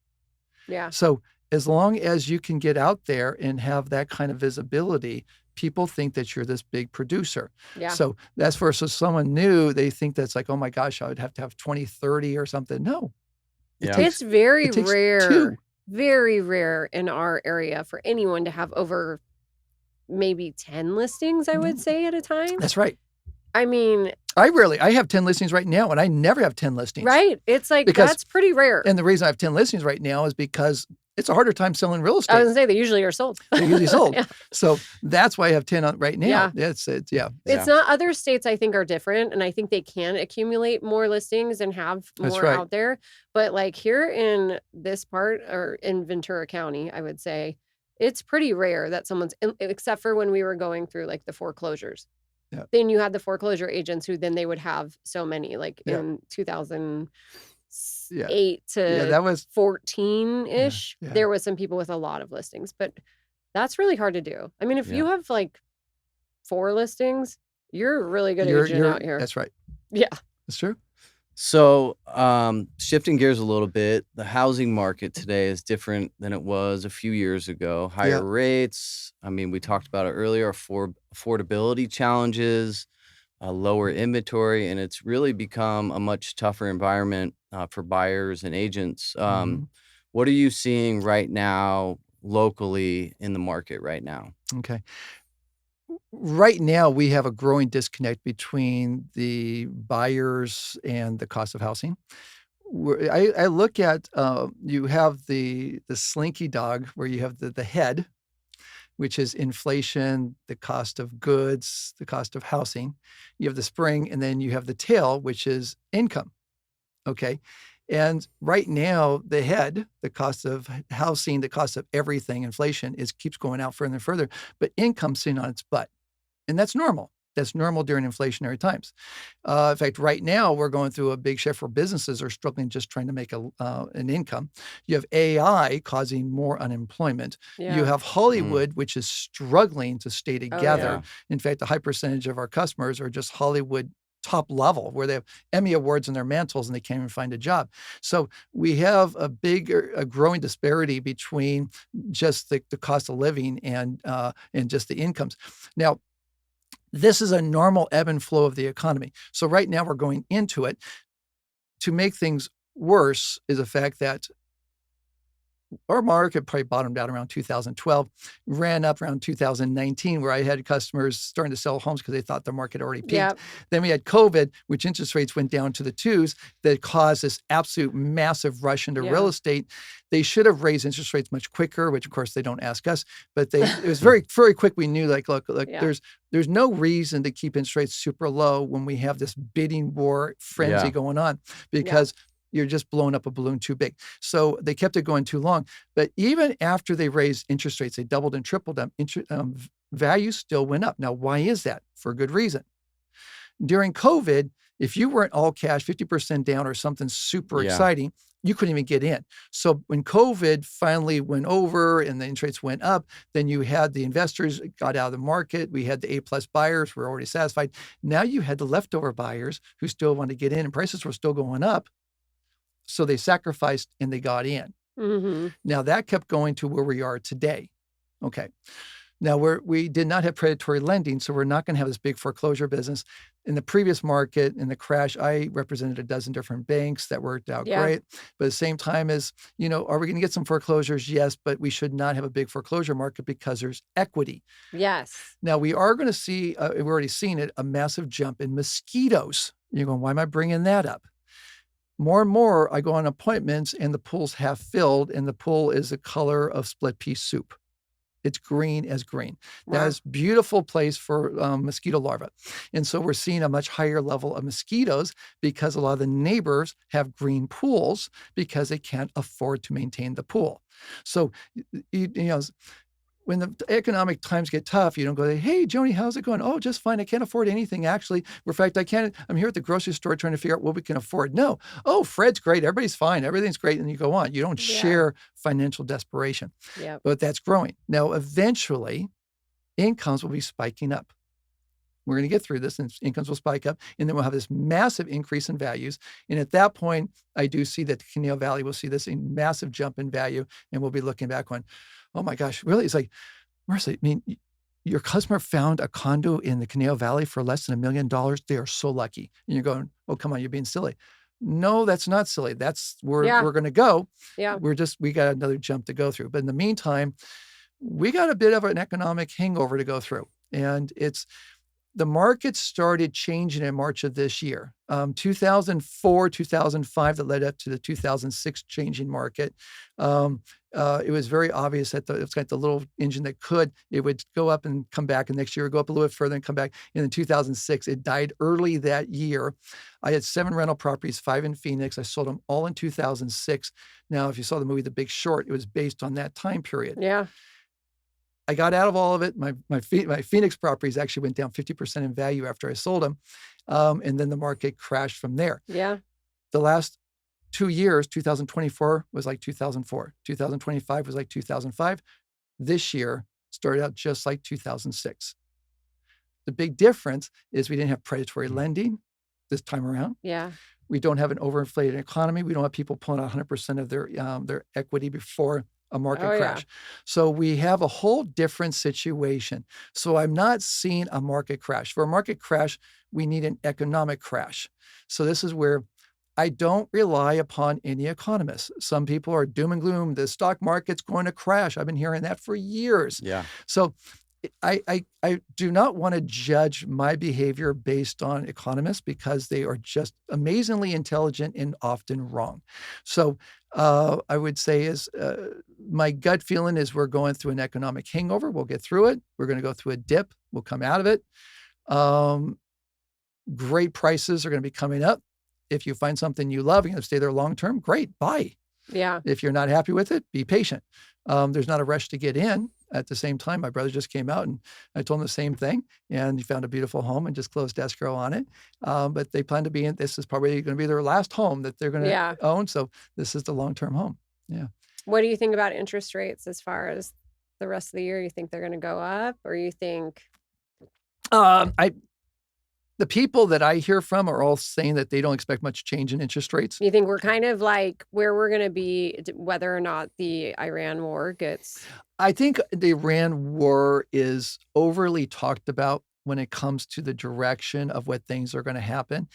Yeah. So as long as you can get out there and have that kind of visibility, people think that you're this big producer. Yeah. So that's versus someone new, they think that's like, "Oh my gosh, I would have to have 20, 30 or something." No. It Yeah. takes It's very it takes rare, 2. very rare in our area for anyone to have over maybe 10 listings, I would say, at a time. That's right. I mean, I have 10 listings right now, and I never have 10 listings. right? It's like, Because- that's pretty rare. And the reason I have 10 listings right now is because it's a harder time selling real I was estate. going to say, they usually are sold. They're usually sold. Yeah. So that's why I have 10 on right now. Yeah. It's It's Yeah. not, other states I think are different, and I think they can accumulate more listings and have That's more right. out there. But like here in this part, or in Ventura County, I would say it's pretty rare that someone's, except for when we were going through like the foreclosures. Yeah. Then you had the foreclosure agents who then they would have so many, like Yeah. in 2008 yeah, to that was 14-ish, Yeah, yeah. there was some people with a lot of listings, but that's really hard to do. I mean, if you have like 4 listings, you're a really good agent out here. That's right. Yeah. That's true. So, shifting gears a little bit, the housing market today is different than it was a few years ago. Higher Yeah. rates. I mean, we talked about it earlier, affordability challenges, lower inventory, and it's really become a much tougher environment for buyers and agents. Mhm. What are you seeing right now locally in the market right now? Okay. Right now, we have a growing disconnect between the buyers and the cost of housing. I look at you have the slinky dog where you have the head, which is inflation, the cost of goods, the cost of housing. You have the spring, and then you have the tail, which is income. Okay. And right now, the head, the cost of housing, the cost of everything, inflation keeps going out further and further, but income's sitting on its butt. And that's normal. That's normal during inflationary times. In fact, right now we're going through a big shift where businesses are struggling just trying to make an income. You have AI causing more unemployment. You Yeah. have Hollywood, which is struggling to stay Oh, together. yeah. Yeah. In fact, a high percentage of our customers are just Hollywood top level, where they have Emmy awards on their mantles and they can't even find a job. So we have a growing disparity between just the cost of living and just the incomes. Now, this is a normal ebb and flow of the economy. So right now we're going into it. To make things worse is the fact that our market probably bottomed out around 2012, ran up around 2019, where I had customers starting to sell homes because they thought the market already peaked. Yep. Then we had COVID, which interest rates went down to the twos, that caused this absolute massive rush into real Yeah. estate. They should have raised interest rates much quicker, which of course they don't ask us, but it was very, very quick. We knew look, Yeah. there's no reason to keep interest rates super low when we have this bidding war frenzy Yeah. going on, because you're just blowing up a balloon too big. So they kept it going too long. But even after they raised interest rates, they doubled and tripled them, values still went up. Now, why is that? For a good reason. During COVID, if you weren't all cash, 50% down or something super Yeah. exciting, you couldn't even get in. So when COVID finally went over and the interest rates went up, then you had the investors got out of the market. We had the A+ buyers who were already satisfied. Now you had the leftover buyers who still wanted to get in, and prices were still going up. So they sacrificed and they got in. Mm-hmm. Now that kept going to where we are today. Okay. Now we did not have predatory lending, so we're not going to have this big foreclosure business. In the previous market, in the crash, I represented a dozen different banks. That worked out Yeah. great. But at the same time as, are we going to get some foreclosures? Yes, but we should not have a big foreclosure market because there's equity. Yes. Now we are going to see, we've already seen it, a massive jump in mosquitoes. You're going, why am I bringing that up? More and more, I go on appointments and the pool's half filled, and the pool is the color of split pea soup. It's green as green. Wow. That's beautiful place for mosquito larvae. And so we're seeing a much higher level of mosquitoes because a lot of the neighbors have green pools because they can't afford to maintain the pool. So, when the economic times get tough, you don't go, hey, Joni, how's it going? Oh, just fine. I can't afford anything, actually. In fact, I'm here at the grocery store trying to figure out what we can afford. No. Oh, Fred's great. Everybody's fine. Everything's great. And you go on. You don't Yeah. share financial desperation. Yep. But that's growing. Now, eventually, incomes will be spiking up. We're going to get through this, and incomes will spike up, and then we'll have this massive increase in values. And at that point, I do see that the Canal Valley will see this massive jump in value, and we'll be looking back going, oh my gosh, really? It's like, Marcy, I mean, your customer found a condo in the Canal Valley for less than $1 million. They are so lucky. And you're going, oh, come on, you're being silly. No, that's not silly. That's where Yeah. we're going to go. Yeah. We got another jump to go through. But in the meantime, we got a bit of an economic hangover to go through. And the market started changing in March of this year. 2004, 2005, that led up to the 2006 changing market. It was very obvious that it's got the little engine that it would go up and come back, and next year it would go up a little bit further and come back. And in 2006, it died early that year. I had 7 rental properties, 5 in Phoenix. I sold them all in 2006. Now, if you saw the movie The Big Short, it was based on that time period. Yeah. I got out of all of it. My Phoenix properties actually went down 50% in value after I sold them. And then the market crashed from there. Yeah. The last 2 years, 2024 was like 2004. 2025 was like 2005. This year started out just like 2006. The big difference is we didn't have predatory lending this time around. Yeah. We don't have an overinflated economy. We don't have people pulling out 100% of their equity before a market Oh, yeah. crash. So we have a whole different situation. So I'm not seeing a market crash. For a market crash, we need an economic crash. So this is where I don't rely upon any economists. Some people are doom and gloom. The stock market's going to crash. I've been hearing that for years. Yeah. So I do not want to judge my behavior based on economists because they are just amazingly intelligent and often wrong. So I would say my gut feeling is we're going through an economic hangover. We'll get through it. We're going to go through a dip. We'll come out of it. Great prices are going to be coming up. If you find something you love, you're going to stay there long term, great, buy. Yeah. If you're not happy with it, be patient. There's not a rush to get in. At the same time, my brother just came out and I told him the same thing, and he found a beautiful home and just closed escrow on it. But they plan to be in, this is probably going to be their last home that they're going to own. So this is the long-term home. Yeah. What do you think about interest rates as far as the rest of the year? You think they're going to go up, or you think? The people that I hear from are all saying that they don't expect much change in interest rates. You think we're kind of like where we're going to be, whether or not the Iran war gets? I think the Iran war is overly talked about when it comes to the direction of what things are going to happen.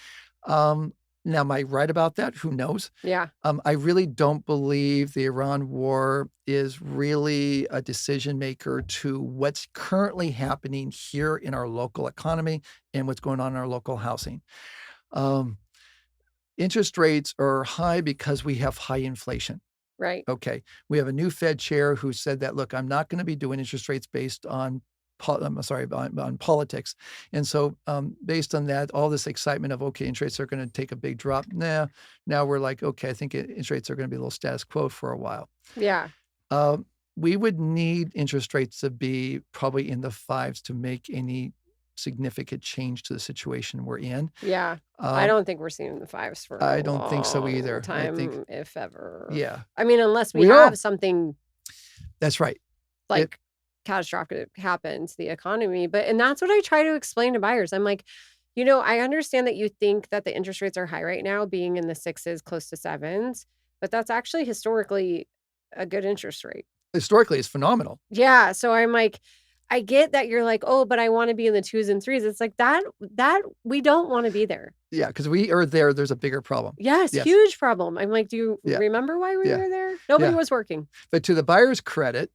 Now, am I right about that? Who knows? Yeah. I really don't believe the Iran war is really a decision maker to what's currently happening here in our local economy and what's going on in our local housing. Interest rates are high because we have high inflation. Right. Okay. We have a new Fed chair who said that, look, I'm not going to be doing interest rates based on on politics. And so based on that, all this excitement of, okay, interest rates are going to take a big drop. Now we're like, okay, I think interest rates are going to be a little status quo for a while. Yeah. We would need interest rates to be probably in the 5s to make any significant change to the situation we're in. Yeah. I don't think we're seeing the 5s for I don't think so either. Time, I think, if ever. Yeah. I mean, unless we have something. That's right. Like catastrophic happen to the economy. And that's what I try to explain to buyers. I'm like, I understand that you think that the interest rates are high right now, being in the 6s, close to 7s, but that's actually historically a good interest rate. Historically, it's phenomenal. Yeah. So I'm like, I get that you're like, oh, but I want to be in the 2s and 3s. It's like that we don't want to be there. Yeah, because we are there. There's a bigger problem. Yes, huge problem. I'm like, do you remember why we were there? Nobody was working. But to the buyer's credit,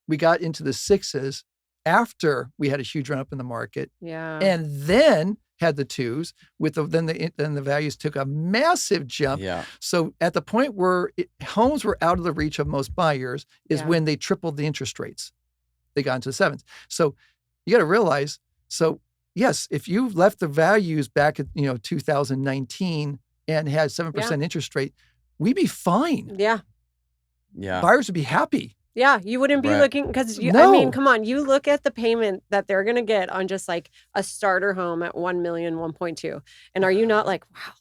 we got into the 6s after we had a huge run up in the market. Yeah. And then had the 2s then the values took a massive jump. Yeah. So at the point where homes were out of the reach of most buyers is when they tripled the interest rates. They got into the 7s. So you got to realize, yes, if you left the values back at 2019 and had 7% interest rate, we'd be fine. Yeah. Yeah. Buyers would be happy. Yeah, you wouldn't be looking because I mean, come on, you look at the payment that they're going to get on just like a starter home at 1 million, 1.2. And are you not like, wow,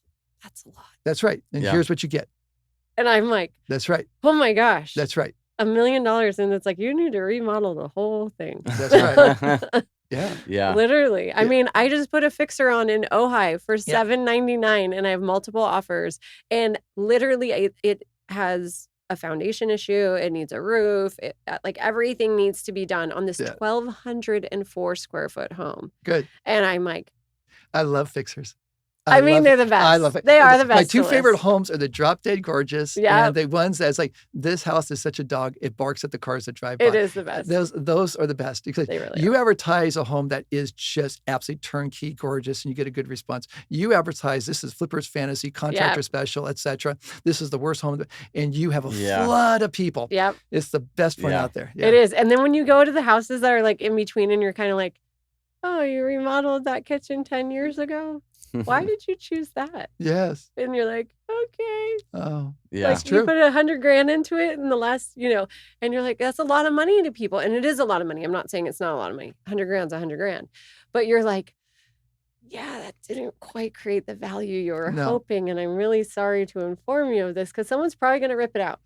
that's a lot. That's right. And here's what you get. And I'm like, that's right. Oh my gosh. That's right. $1 million. And it's like, you need to remodel the whole thing. That's right. Yeah. Literally. I mean, I just put a fixer on in Ojai for $799 and I have multiple offers. And literally it has a foundation issue. It needs a roof. Like everything needs to be done on this 1,204 square foot home. Good. And I'm like, I love fixers. I mean, they're the best. I love it. They are the best. My 2 favorite homes are the Drop Dead Gorgeous and the ones that's like, this house is such a dog. It barks at the cars that drive by. It is the best. Those are the best because you advertise a home that is just absolutely turnkey gorgeous and you get a good response. You advertise this is Flipper's Fantasy, contractor special, etc. This is the worst home. And you have a flood of people. Yep. It's the best one out there. Yeah. It is. And then when you go to the houses that are like in between and you're kind of like, oh, you remodeled that kitchen 10 years ago? Why did you choose that? Yes. And you're like, okay. Oh, yeah. Like you put $100,000 into it in the last, and you're like, that's a lot of money to people. And it is a lot of money. I'm not saying it's not a lot of money. $100,000 is $100,000. But you're like, yeah, that didn't quite create the value you were hoping. And I'm really sorry to inform you of this because someone's probably going to rip it out.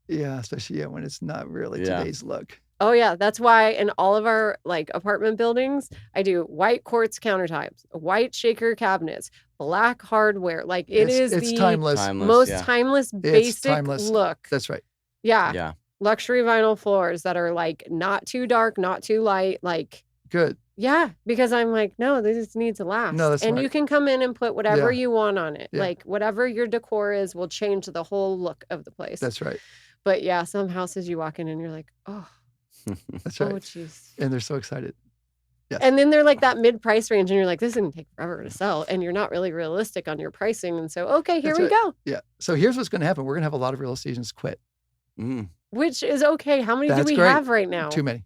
Yeah, especially when it's not really today's look. Oh, yeah. That's why in all of our apartment buildings, I do white quartz countertops, white shaker cabinets, black hardware. It's the timeless. Most timeless, basic look. That's right. Yeah. Yeah. Luxury vinyl floors that are not too dark, not too light. Good. Yeah. Because I'm like, no, this needs to last. No, that's and right. you can come in and put whatever you want on it. Yeah. Whatever your decor is will change the whole look of the place. That's right. But yeah, some houses you walk in and you're like, oh. That's Oh, right. jeez. And they're so excited. Yes. And then they're like that mid-price range, and you're like, this is gonna take forever to sell, and you're not really realistic on your pricing. And so, okay, here That's we right. go. Yeah. So here's what's going to happen. We're going to have a lot of real estate agents quit. Mm. Which is okay. How many do That's we great. have right now? Too many.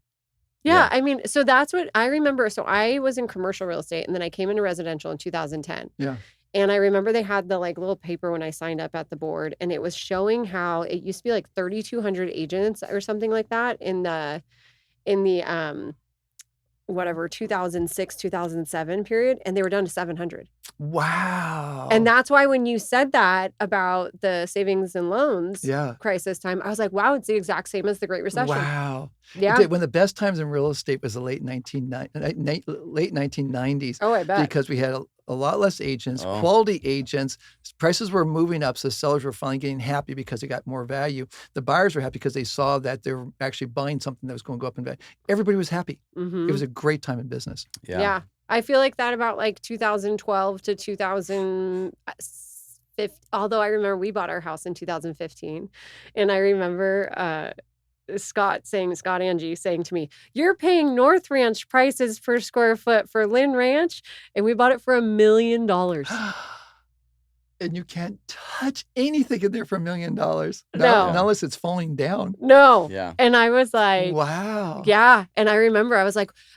Yeah, Yeah. I mean, so that's what I remember. So I was in commercial real estate, and then I came into residential in 2010. Yeah. And I remember they had the like little paper when I signed up at the board, and it was showing how it used to be like 3,200 agents or something like that in the whatever 2006 2007 period, and they were down to 700. Wow. And that's why when you said that about the savings and loans yeah. crisis time, I was like, wow, it's the exact same as the Great Recession. Wow. Yeah. When the best times in real estate was the late 1990s. Oh, I bet. Because we had a lot less agents, Oh. quality agents. Prices were moving up, so sellers were finally getting happy because they got more value. The buyers were happy because they saw that they were actually buying something that was going to go up in value. Everybody was happy. Mhm. It was a great time in business. Yeah. I feel like that about like 2012 to 2015. Although I remember we bought our house in 2015. And I remember Scott Angie saying to me, you're paying North Ranch prices per square foot for Lynn Ranch. And we bought it for $1 million. And you can't touch anything in there for $1 million. No. Not unless it's falling down. No. Yeah. And I was like, Wow. yeah. And I remember I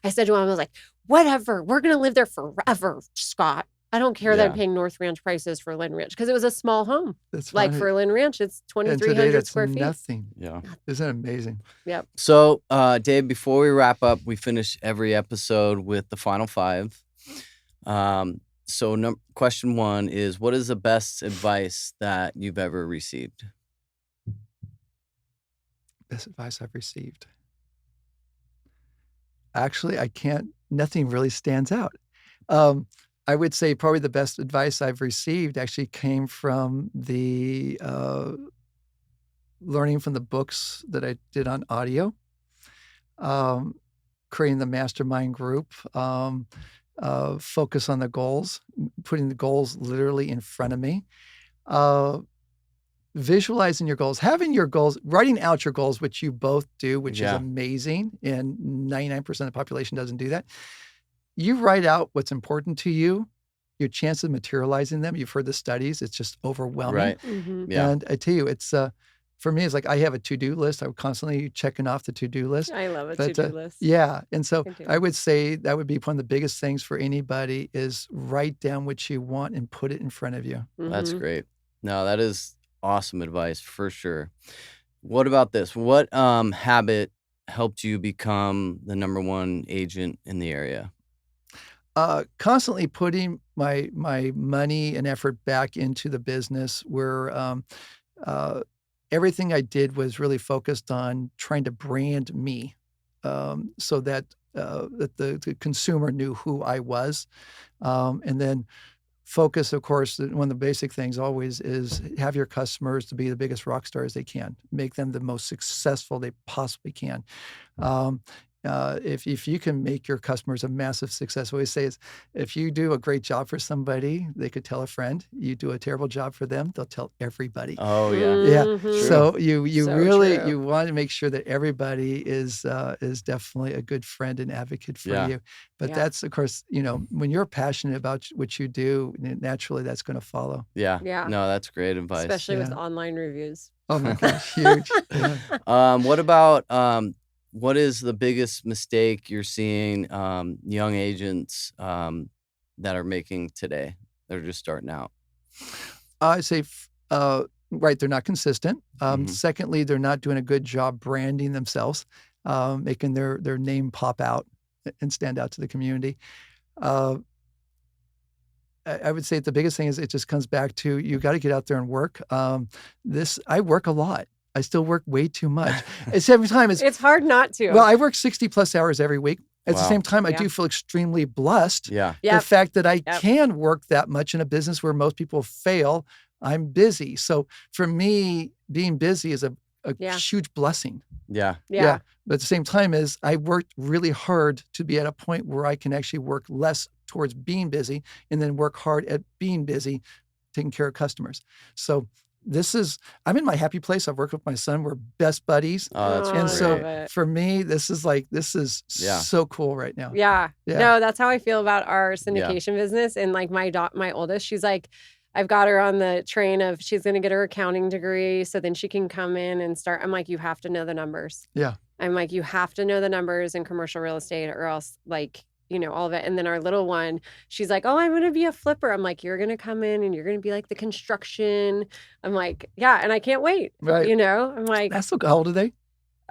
said to him, I was like, whatever, we're going to live there forever, Scott. I don't care that I'm Yeah. paying North Ranch prices for Lynn Ranch because it was a small home. That's Like funny. for Lynn Ranch, it's And today 2,300 that's square feet. nothing. Yeah. Isn't it amazing? Yep. So, Dave, before we wrap up, we finish every episode with the final five. So, question one is, what is the best advice that you've ever received? Best advice I've received. Actually, nothing really stands out. I would say probably the best advice I've received actually came from the learning from the books that I did on audio, creating the mastermind group, focus on the goals, putting the goals literally in front of me, visualizing your goals, having your goals, writing out your goals, which you both do, which is Yeah. amazing. And 99% of the population doesn't do that. You write out what's important to you, your chance of materializing them. You've heard the studies. It's just overwhelming. Right. Mhm. Yeah. And I tell you, it's for me, it's like I have a to-do list. I'm constantly checking off the to-do list. I love a But, to-do list. Yeah. And so I do. I would say that would be one of the biggest things for anybody is write down what you want and put it in front of you. That's Mhm. great. No, that is awesome advice for sure. What about this? What habit helped you become the number one agent in the area? Constantly putting my money and effort back into the business where everything I did was really focused on trying to brand me so that the consumer knew who I was. And then focus, of course, one of the basic things always is have your customers to be the biggest rock stars they can. Make them the most successful they possibly can. If you can make your customers a massive success, what I always say is if you do a great job for somebody, they could tell a friend. You do a terrible job for them, they'll tell everybody. Oh, yeah. Yeah. Mhm. So you So really true. you want to make sure that everybody is definitely a good friend and advocate for Yeah. you. But Yeah. that's of course, when you're passionate about what you do, naturally that's going to follow. Yeah. Yeah. No, that's great advice. Especially with Yeah. online reviews. Oh my gosh, huge. Yeah. What about what is the biggest mistake you're seeing young agents that are making today? They're just starting out. I say, right, they're not consistent. Mhm. Secondly, they're not doing a good job branding themselves, making their name pop out and stand out to the community. I would say the biggest thing is it just comes back to you got to get out there and work. I work a lot. I still work way too much. At the same time, It's hard not to. well, I work 60 plus hours every week. At the Wow. same time, I Yeah. do feel extremely blessed. Yeah. The Yep. fact that I Yep. can work that much in a business where most people fail, I'm busy. So for me, being busy is a Yeah. huge blessing. Yeah. Yeah. But at the same time is I worked really hard to be at a point where I can actually work less towards being busy and then work hard at being busy, taking care of customers. So I'm in my happy place. I've worked with my son. We're best buddies. Oh, that's Oh, And I great. love so it. for me, this is Yeah. so cool right now. Yeah. Yeah. No, that's how I feel about our syndication business. And like my oldest, she's like, I've got her on the train of she's going to get her accounting degree. So then she can come in and start. I'm like, you have to know the numbers. Yeah. I'm like, you have to know the numbers in commercial real estate or else like, all of it. And then our little one, she's like, oh, I'm going to be a flipper. I'm like, you're going to come in and you're going to be like the construction. I'm like, yeah. And I can't wait. Right. I'm like That's so cool. How old are they?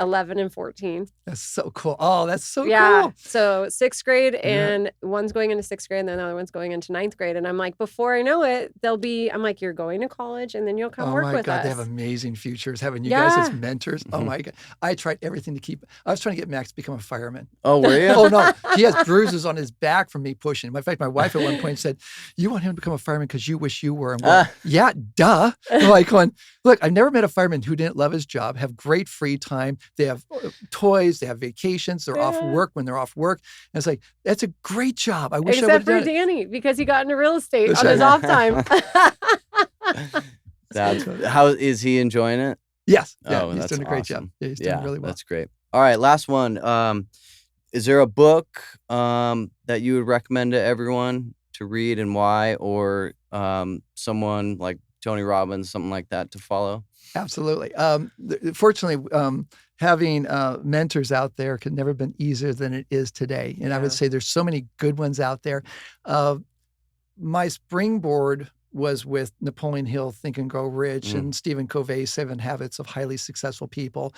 11 and 14. That's so cool. Oh, that's so Yeah. cool. So 6th grade Yeah. and one's going into 6th grade and then the other one's going into 9th grade. And I'm like, before I know it, I'm like, you're going to college and then you'll come Oh work my with God, us. they have amazing futures. Having you guys as Yeah. mentors. Oh my God. I tried everything to keep. I was trying to get Max to become a fireman. Oh, were you? Oh no, he has bruises on his back from me pushing him. In fact, my wife at one point said, "You want him to become a fireman because you wish you were." And going, yeah, duh. I'm like going, look, I've never met a fireman who didn't love his job, have great free time. They have toys, they have vacations, they're off Yeah. work when they're off work. And it's like, that's a great job. I wish I would Except have for done it. Danny, because he got into real estate That's on his right. off time. How is he enjoying it? Yes. Yeah, Oh, he's that's doing a great job. awesome. Yeah, he's doing really well. That's great. All right, last one. Is there a book that you would recommend to everyone to read and why, or someone like Tony Robbins, something like that to follow? Absolutely. Fortunately, having mentors out there could never have been easier than it is today. And I Yeah. would say there's so many good ones out there. My springboard was with Napoleon Hill, Think and Grow Rich, and Stephen Covey, 7 Habits of Highly Successful People.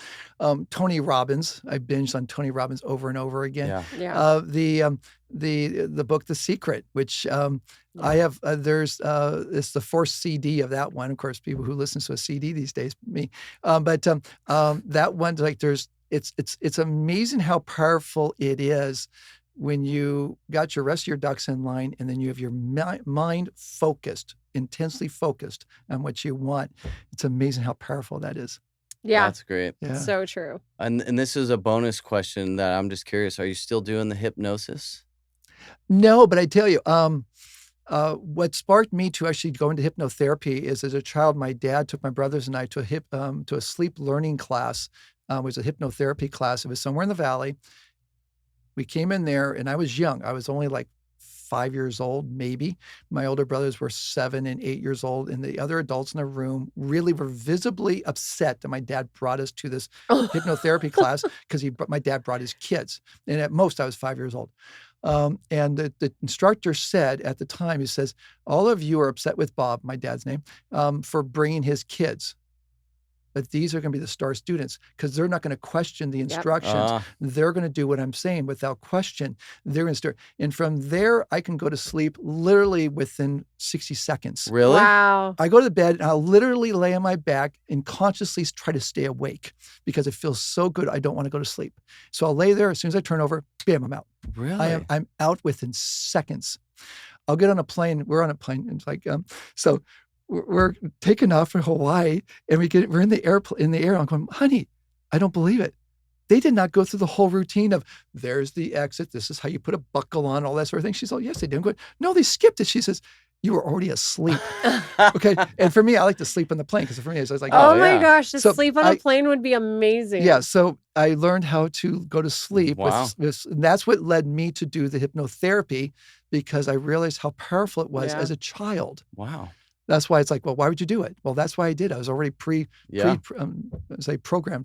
Tony Robbins, I binged on Tony Robbins over and over again. Yeah. Yeah. The book The Secret, which I have. It's the 4th CD of that one. Of course, people who listen to a CD these days, me. But that one, like, it's amazing how powerful it is when you got your rest of your ducks in line, and then you have your mind focused, intensely focused on what you want. It's amazing how powerful that is. Yeah. That's great. Yeah. So true. And this is a bonus question that I'm just curious. Are you still doing the hypnosis? No, but I tell you, what sparked me to actually go into hypnotherapy is, as a child, my dad took my brothers and I to a sleep learning class. It was a hypnotherapy class. It was somewhere in the valley. We came in there, and I was young. I was only like 5 years old, maybe. My older brothers were 7 and 8 years old, and the other adults in the room really were visibly upset that my dad brought us to this hypnotherapy class because my dad brought his kids. And at most, I was 5 years old. And the instructor said at the time, he says, all of you are upset with Bob, my dad's name, for bringing his kids. But these are going to be the star students because they're not going to question the instructions. They're going to do what I'm saying without question. They're going to start. And from there, I can go to sleep literally within 60 seconds. Really? Wow. I go to bed and I'll literally lay on my back and consciously try to stay awake because it feels so good. I don't want to go to sleep. So I'll lay there. As soon as I turn over, bam, I'm out. Really? I'm out within seconds. I'll get on a plane. We're on a plane. It's like, so we're taking off from Hawaii, and we're in the air. I'm going, honey, I don't believe it. They did not go through the whole routine of, there's the exit. This is how you put a buckle on, all that sort of thing. She's like, yes, they did. I'm going, no, they skipped it. She says, you were already asleep. Okay. And for me, I like to sleep on the plane because for me, it's like, Oh my yeah. gosh, to So sleep on a plane would be amazing. yeah. So I learned how to go to sleep. Wow. And that's what led me to do the hypnotherapy, because I realized how powerful it was Yeah. as a child. Wow. That's why it's like, well, why would you do it? Well, that's why I did. I was already programmed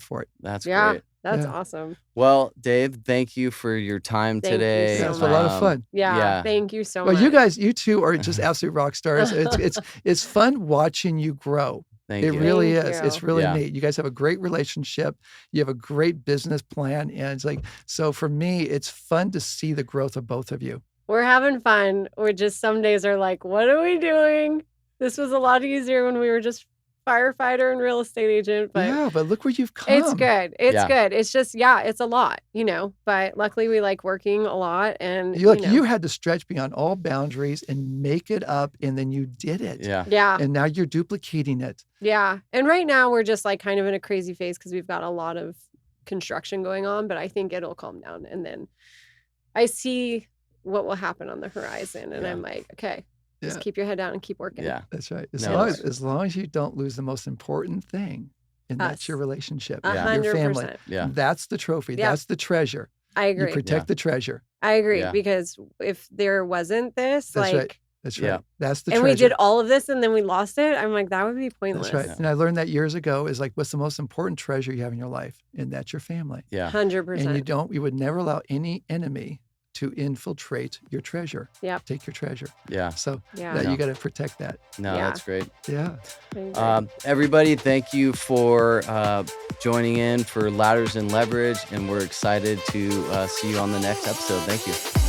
for it. That's Yeah. great. That's Yeah. awesome. Well, Dave, thank you for your time Thank you today. so Yeah, it's a lot of fun. Yeah. Yeah. Thank you so Well, much. you two are just absolute rock stars. It's fun watching you grow. Thank It you. really Thank is. you. It's really Yeah. neat. You guys have a great relationship. You have a great business plan. And it's like, so for me, it's fun to see the growth of both of you. We're having fun. We're just, some days are like, what are we doing? This was a lot easier when we were just firefighter and real estate agent, but Yeah, but look where you've come. it's good. It's Yeah. good. It's just, it's a lot, but luckily we like working a lot, and You had to stretch beyond all boundaries and make it up, and then you did it. Yeah. yeah. And now you're duplicating it. Yeah. And right now we're just like kind of in a crazy phase because we've got a lot of construction going on, but I think it'll calm down. And then I see what will happen on the horizon. And Yeah. I'm like, okay, Just Yeah. keep your head down and keep working. Yeah. That's right. No, As long as you don't lose the most important thing, and that's your Us. relationship, Yeah. your family. 100%. Yeah. That's the trophy. Yeah. That's the treasure. I You agree. protect the treasure. I agree Yeah. because if there wasn't this, That's right. like, That's Yeah. right. That's the and treasure. we did all of this and then we lost it, I'm like, that would be pointless. That's right. Yeah. And I learned that years ago is like, what's the most important treasure you have in your life? And that's your family. Yeah. 100%. And you would never allow any enemy to infiltrate your treasure. Yep. Take your treasure. Yeah. So Yeah. you got to protect that. No, Yeah. that's great. Yeah. I agree. Everybody, thank you for joining in for Ladders and Leverage, and we're excited to see you on the next episode. Thank you.